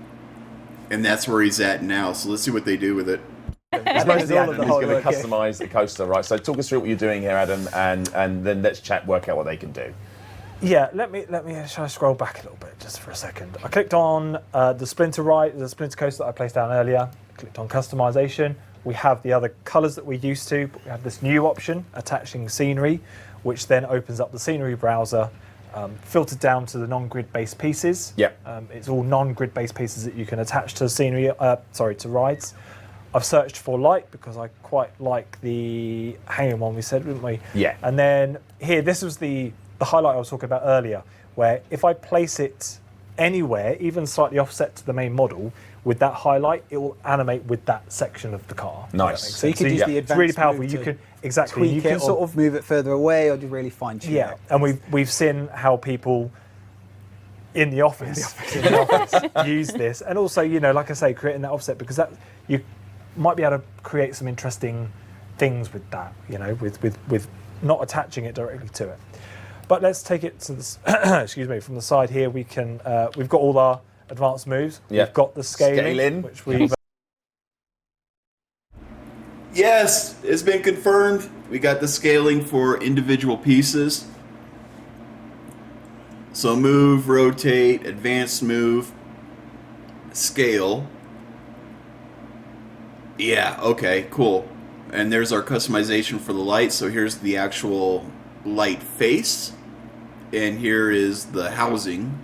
And that's where he's at now. So let's see what they do with it. It's mostly Adam who's going to customise the coaster, right? So talk us through what you're doing here, Adam, and then let's work out what they can do. Yeah, let me. Shall I scroll back a little bit just for a second? I clicked on the Splinter coaster that I placed down earlier. Clicked on customisation. We have the other colours that we're used to, but we have this new option, attaching scenery, which then opens up the scenery browser. Filtered down to the non-grid based pieces. Yeah. It's all non-grid based pieces that you can attach to scenery. To rides. I've searched for light because I quite like the hanging one we said, didn't we? Yeah. And then here, this was the highlight I was talking about earlier, where if I place it anywhere, even slightly offset to the main model, with that highlight, it will animate with that section of the car. Nice. So you can use the advanced. It's really powerful. You can tweak you can it, sort of move it further away, or just really fine tune it. And we've seen how people in the office use this, and also like I say, creating that offset, because that you might be able to create some interesting things with that. With not attaching it directly to it. But let's take it to the excuse me, from the side here. We can we've got all our advanced moves. Yeah. We've got the scaling. Which we've Yes, it's been confirmed. We got the scaling for individual pieces. So move, rotate, advanced move, scale. Yeah, okay, cool. And there's our customization for the light. So here's the actual light face. And here is the housing.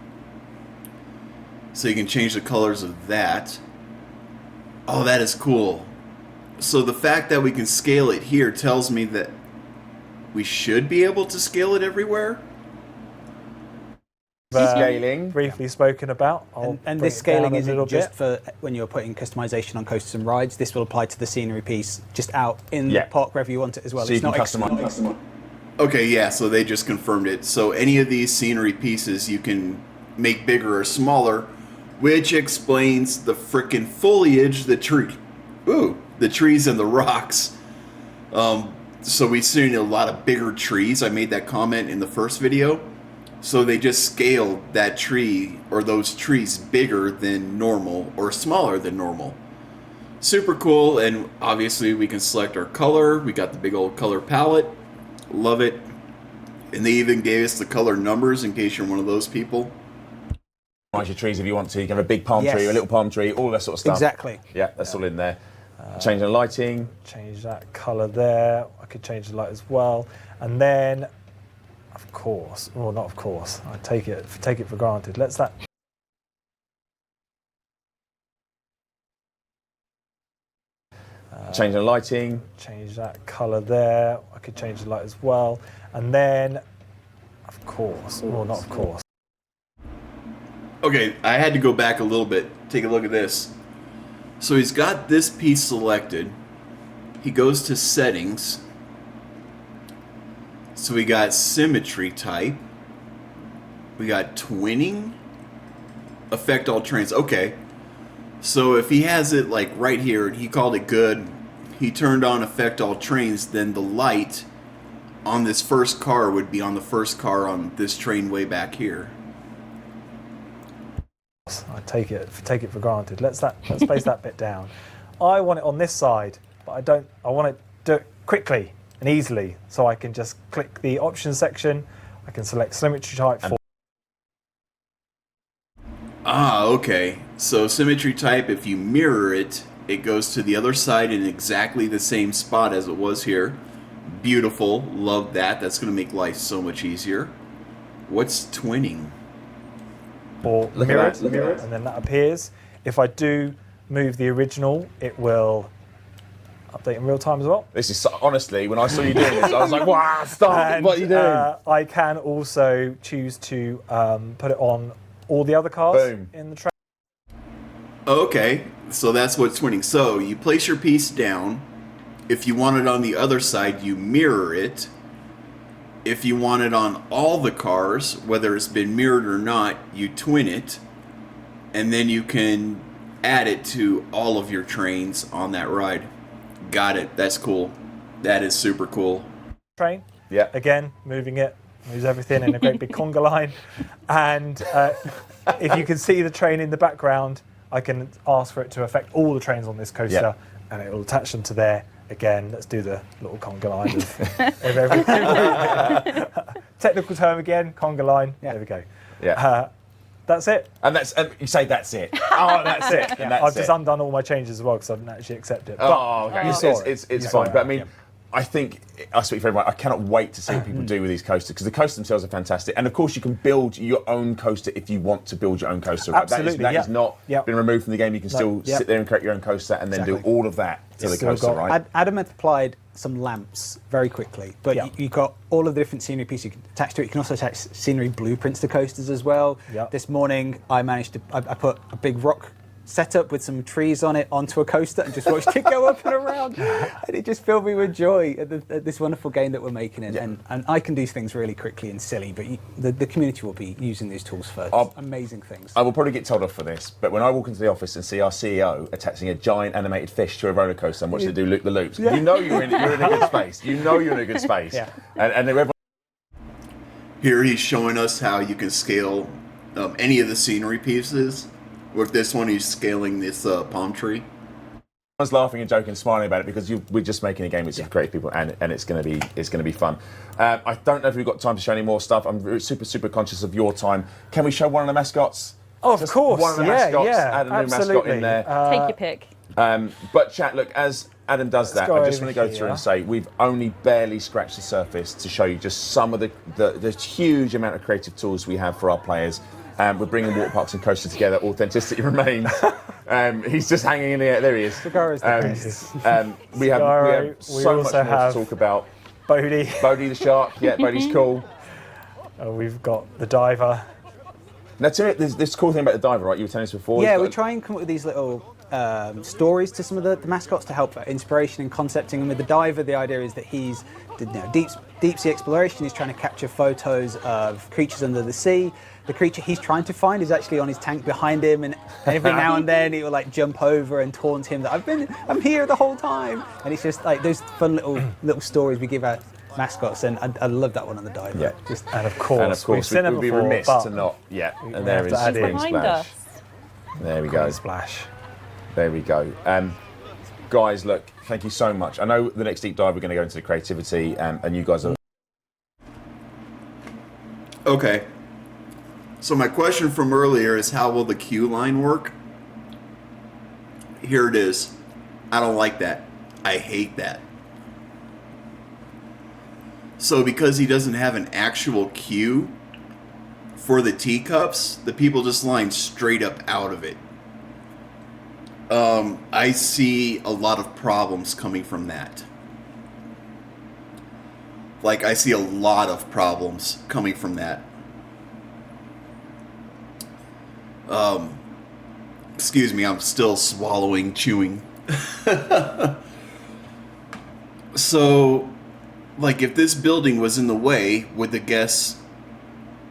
So you can change the colors of that. Oh, that is cool. So the fact that we can scale it here tells me that we should be able to scale it everywhere. Scaling. Briefly spoken about. And this scaling isn't just for when you're putting customization on coasters and rides. This will apply to the scenery piece just out in the park wherever you want it as well. So it's you can not customize. Okay, yeah, so they just confirmed it. So any of these scenery pieces you can make bigger or smaller, which explains the frickin' foliage, the trees and the rocks. So we've seen a lot of bigger trees. I made that comment in the first video. So they just scaled that tree or those trees bigger than normal or smaller than normal. Super cool, and obviously we can select our color. We got the big old color palette. Love it. And they even gave us the color numbers in case you're one of those people. Your trees if you want to. You can have a big palm tree, a little palm tree, all that sort of stuff. Exactly. Yeah, that's all in there. Change the lighting. Change that colour there. I could change the light as well. And then, of course, well, not of course, I take it for granted. Let's that. Change the lighting. Change that colour there. I could change the light as well. And then, of course, well, not of course. Okay, I had to go back a little bit. Take a look at this. So he's got this piece selected. He goes to settings. So we got symmetry type. We got twinning. Affect all trains. Okay. So if he has it like right here and he called it good, he turned on affect all trains, then the light on this first car would be on the first car on this train way back here. I take it for granted. Let's space that bit down. I want it on this side, but I want to do it quickly and easily, so I can just click the options section. I can select symmetry type for. Ah, okay. So symmetry type, if you mirror it, it goes to the other side in exactly the same spot as it was here. Beautiful. Love that. That's going to make life so much easier. What's twinning? Or mirror it, and then that appears. If I do move the original, it will update in real time as well. This is honestly, when I saw you doing this, I was like, "Wow, stop! And, what are you doing?" I can also choose to put it on all the other cars in the track. Okay, so that's what's twinning. So you place your piece down. If you want it on the other side, you mirror it. If you want it on all the cars, whether it's been mirrored or not, you twin it. And then you can add it to all of your trains on that ride. Got it. That's cool. That is super cool. Train. Yeah. Again, moving it. Moves everything in a great big conga line. And if you can see the train in the background, I can ask for it to affect all the trains on this coaster, and it will attach them to there. Again, let's do the little conga line of everything. Technical term again, conga line. Yeah. There we go. Yeah. That's it. And you say that's it. Oh, that's it. And that's I've just undone all my changes as well because I didn't actually accept it. Oh, okay. It's fine. But I mean, I think, I speak for everyone, I cannot wait to see what people do with these coasters, because the coasters themselves are fantastic. And of course, you can build your own coaster if you want to build your own coaster. Right? Absolutely, that is not been removed from the game. You can still sit there and create your own coaster and then do all of that to the coaster, right? Adam had applied some lamps very quickly, but you got all of the different scenery pieces you can attach to it. You can also attach scenery blueprints to coasters as well. This morning, I put a big rock setup with some trees on it onto a coaster and just watched it go up and around, and it just filled me with joy at this wonderful game that we're making. And I can do things really quickly and silly, but the community will be using these tools for amazing things. I will probably get told off for this, but when I walk into the office and see our CEO attaching a giant animated fish to a roller coaster and watching it do loop the loops, you know you're in a good space. You know you're in a good space. And everyone. Here he's showing us how you can scale any of the scenery pieces. With this one, he's scaling this palm tree. I was laughing and joking, smiling about it because we're just making a game with some creative people, and it's going to be fun. I don't know if we've got time to show any more stuff. I'm super conscious of your time. Can we show one of the mascots? Oh, of course. One of the mascots. Add a new absolutely. mascot in there. Take your pick. But chat, look, as Adam does that, I just want to go through here. and say we've only barely scratched the surface to show you just some of the huge amount of creative tools we have for our players. We're bringing water parks and coasters together. Authenticity remains. He's just hanging in the air. There he is. Cigar is the greatest. We have so much more to talk about. Bodhi. Bodhi the shark. Yeah, Bodhi's cool. We've got the diver. Now, to me, there's this cool thing about the diver, right? You were telling us before. Yeah, we try and come up with these little stories to some of the mascots to help inspiration and concepting. And with the diver, the idea is that he's deep sea exploration. He's trying to capture photos of creatures under the sea. The creature he's trying to find is actually on his tank behind him, and every now and then he will like jump over and taunt him that I'm here the whole time. And it's just like those fun little stories we give out mascots, and I love that one on the diver. Yeah. And of course, we've seen it we'd be before, remiss but to not. Yeah, we and there have is to add in. Spring Behind Splash. us. There we go. Splash. There we go. Guys, look, thank you so much. I know the next deep dive we're going to go into the creativity, and you guys are. Okay. So my question from earlier is, how will the queue line work? Here it is. I don't like that. I hate that. So because he doesn't have an actual queue for the teacups, the people just line straight up out of it. I see a lot of problems coming from that. Like, I see a lot of problems coming from that. Excuse me, I'm still swallowing, chewing. So, like, if this building was in the way, would the guests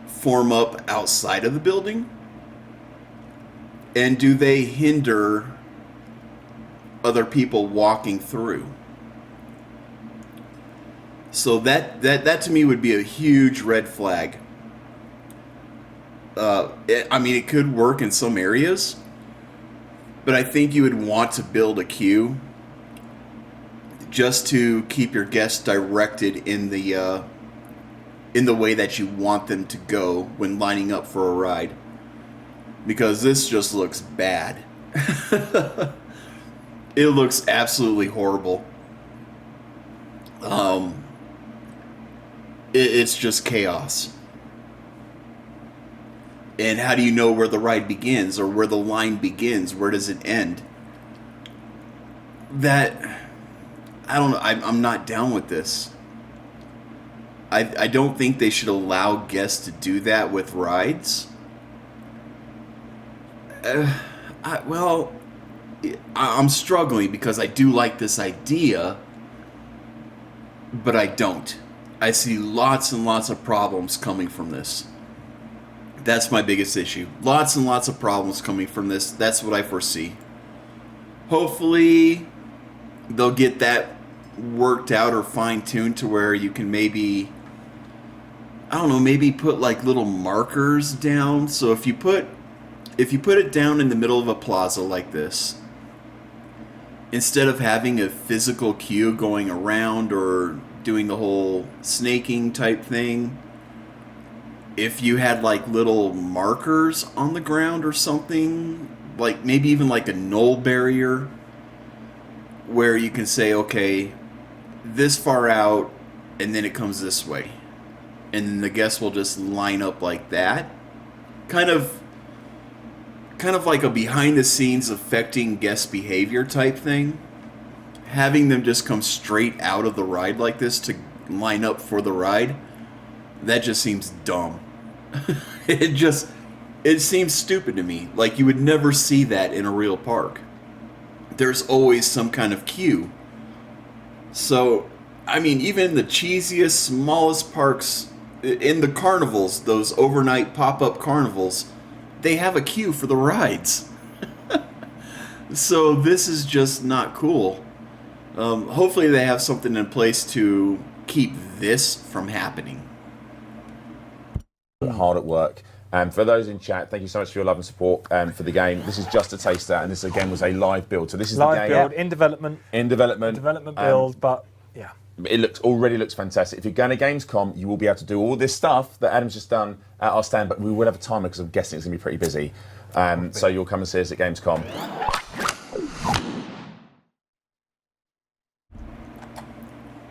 form up outside of the building? And do they hinder other people walking through? So that to me would be a huge red flag. It could work in some areas, but I think you would want to build a queue just to keep your guests directed in the way that you want them to go when lining up for a ride. Because this just looks bad. It looks absolutely horrible. It's just chaos. And how do you know where the ride begins or where the line begins? Where does it end? I don't know. I'm not down with this. I don't think they should allow guests to do that with rides. I'm struggling because I do like this idea, but I don't. I see lots and lots of problems coming from this. That's my biggest issue. Lots and lots of problems coming from this. That's what I foresee. Hopefully, they'll get that worked out or fine-tuned to where you can maybe put like little markers down. So if you put it down in the middle of a plaza like this, instead of having a physical queue going around or doing the whole snaking type thing, if you had like little markers on the ground or something, like maybe even like a null barrier, where you can say, okay, this far out, and then it comes this way, and then the guests will just line up like that, kind of like a behind the scenes affecting guest behavior type thing. Having them just come straight out of the ride like this to line up for the ride, that just seems dumb. It seems stupid to me. Like, you would never see that in a real park. There's always some kind of queue. So, I mean, even the cheesiest, smallest parks, in the carnivals, those overnight pop-up carnivals, they have a queue for the rides. So this is just not cool. Hopefully they have something in place to keep this from happening. hard at work. And for those in chat, thank you so much for your love and support for the game. This is just a taster, and this again was a live build. So this is live the game. Build in development. In development. Development build, but yeah. It already looks fantastic. If you're going to Gamescom, you will be able to do all this stuff that Adam's just done at our stand, but we will have a timer because I'm guessing it's going to be pretty busy. So you'll come and see us at Gamescom.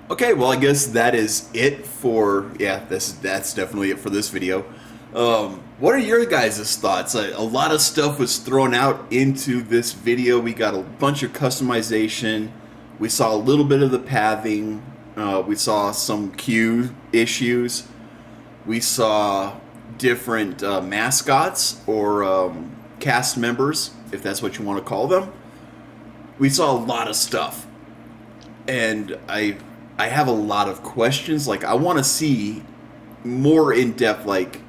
Okay, well, I guess that is it for, that's definitely it for this video. What are your guys' thoughts? A lot of stuff was thrown out into this video. We got a bunch of customization. We saw a little bit of the pathing. We saw some queue issues. We saw different mascots or cast members, if that's what you want to call them. We saw a lot of stuff. And I have a lot of questions. Like, I want to see more in depth. Like,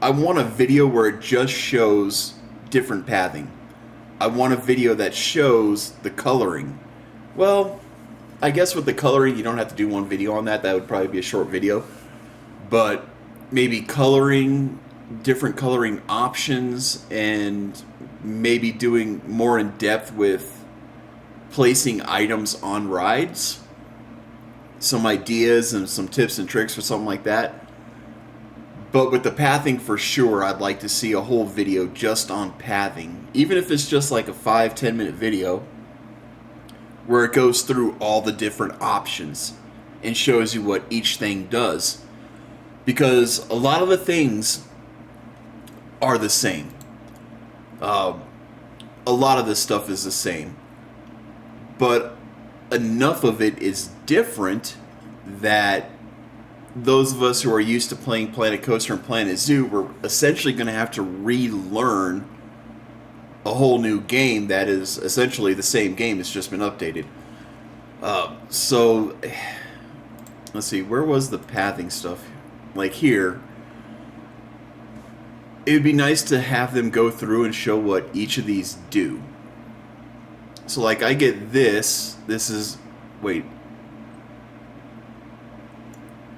I want a video where it just shows different pathing. I want a video that shows the coloring. Well, I guess with the coloring, you don't have to do one video on that. That would probably be a short video. But maybe coloring, different coloring options, and maybe doing more in depth with placing items on rides. Some ideas and some tips and tricks or something like that. But with the pathing, for sure, I'd like to see a whole video just on pathing. Even if it's just like a 5-10 minute video where it goes through all the different options and shows you what each thing does. Because a lot of the things are the same. A lot of this stuff is the same. But enough of it is different that those of us who are used to playing Planet Coaster and Planet Zoo, we're essentially going to have to relearn a whole new game that is essentially the same game. It's just been updated. So, let's see, where was the pathing stuff? Like here, it would be nice to have them go through and show what each of these do. So, like, I get this. This is, wait.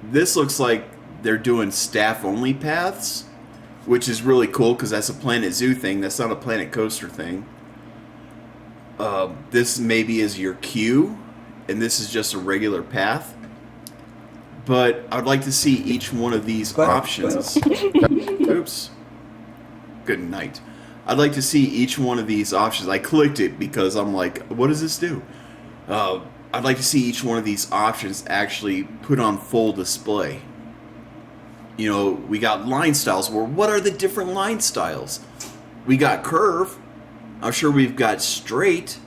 This looks like they're doing staff-only paths, which is really cool because that's a Planet Zoo thing. That's not a Planet Coaster thing. This maybe is your queue, and this is just a regular path. But I'd like to see each one of these options. Oops. Good night. I'd like to see each one of these options. I clicked it because I'm like, what does this do? I'd like to see each one of these options actually put on full display. You know, we got line styles. Well, what are the different line styles? We got curve. I'm sure we've got straight.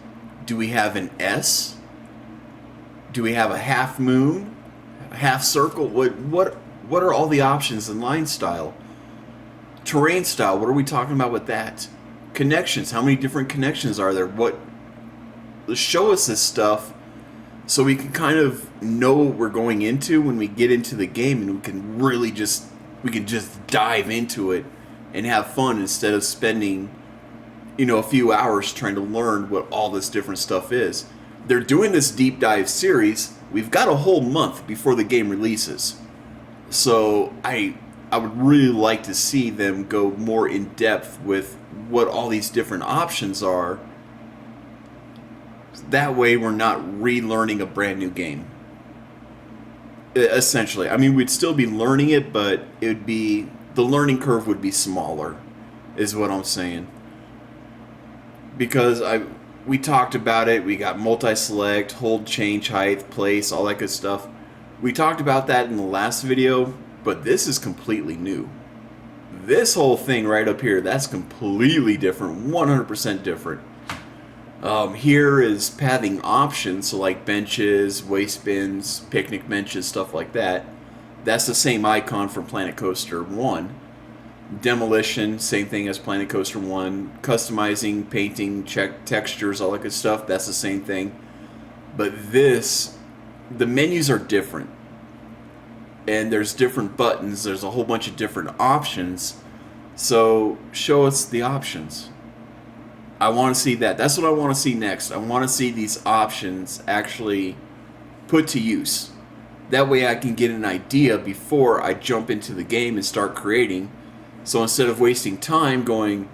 Do we have an S? Do we have a half moon? A half circle? What are all the options in line style? Terrain style, what are we talking about with that? Connections, how many different connections are there? Show us this stuff so we can kind of know what we're going into when we get into the game, and we can really just dive into it and have fun instead of spending, a few hours trying to learn what all this different stuff is. They're doing this deep dive series. We've got a whole month before the game releases. So I would really like to see them go more in depth with what all these different options are. That way we're not relearning a brand new game. Essentially. I mean, we'd still be learning it, but the learning curve would be smaller, is what I'm saying. Because we talked about it, we got multi-select, hold, change height, place, all that good stuff. We talked about that in the last video, but this is completely new. This whole thing right up here, that's completely different, 100% different. Here is pathing options, so like benches, waste bins, picnic benches, stuff like that. That's the same icon from Planet Coaster 1. Demolition, same thing as Planet Coaster 1. Customizing, painting, check textures, all that good stuff, that's the same thing. But the menus are different. And there's different buttons, there's a whole bunch of different options. So show us the options. I want to see that. That's what I want to see next. I want to see these options actually put to use. That way I can get an idea before I jump into the game and start creating. So instead of wasting time going,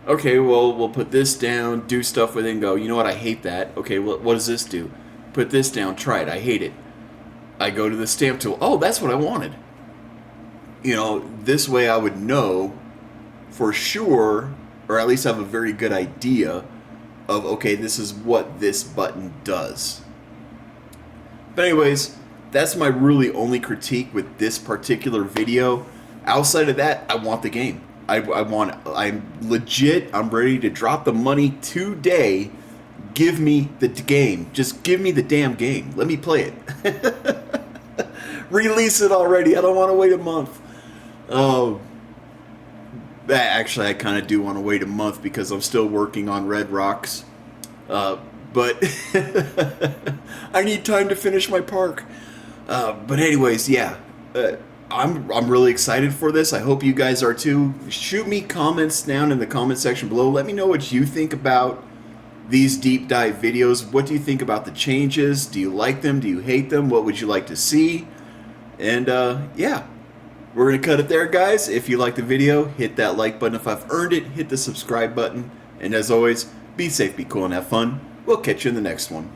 okay, well, we'll put this down, do stuff with it, and go, you know what, I hate that. Okay, what does this do? Put this down, try it, I hate it. I go to the stamp tool, oh, that's what I wanted. You know, this way I would know for sure, or at least have a very good idea of, okay, this is what this button does. But anyways, that's my really only critique with this particular video. Outside of that, I want the game. I'm legit, I'm ready to drop the money today. Give me the game. Just give me the damn game. Let me play it. Release it already. I don't want to wait a month. Actually, I kind of do want to wait a month because I'm still working on Red Rocks. But I need time to finish my park. But anyways, yeah. I'm really excited for this. I hope you guys are too. Shoot me comments down in the comment section below. Let me know what you think about these deep dive videos. What do you think about the changes? Do you like them? Do you hate them? What would you like to see? And yeah, we're going to cut it there, guys. If you like the video, hit that like button. If I've earned it, hit the subscribe button. And as always, be safe, be cool, and have fun. We'll catch you in the next one.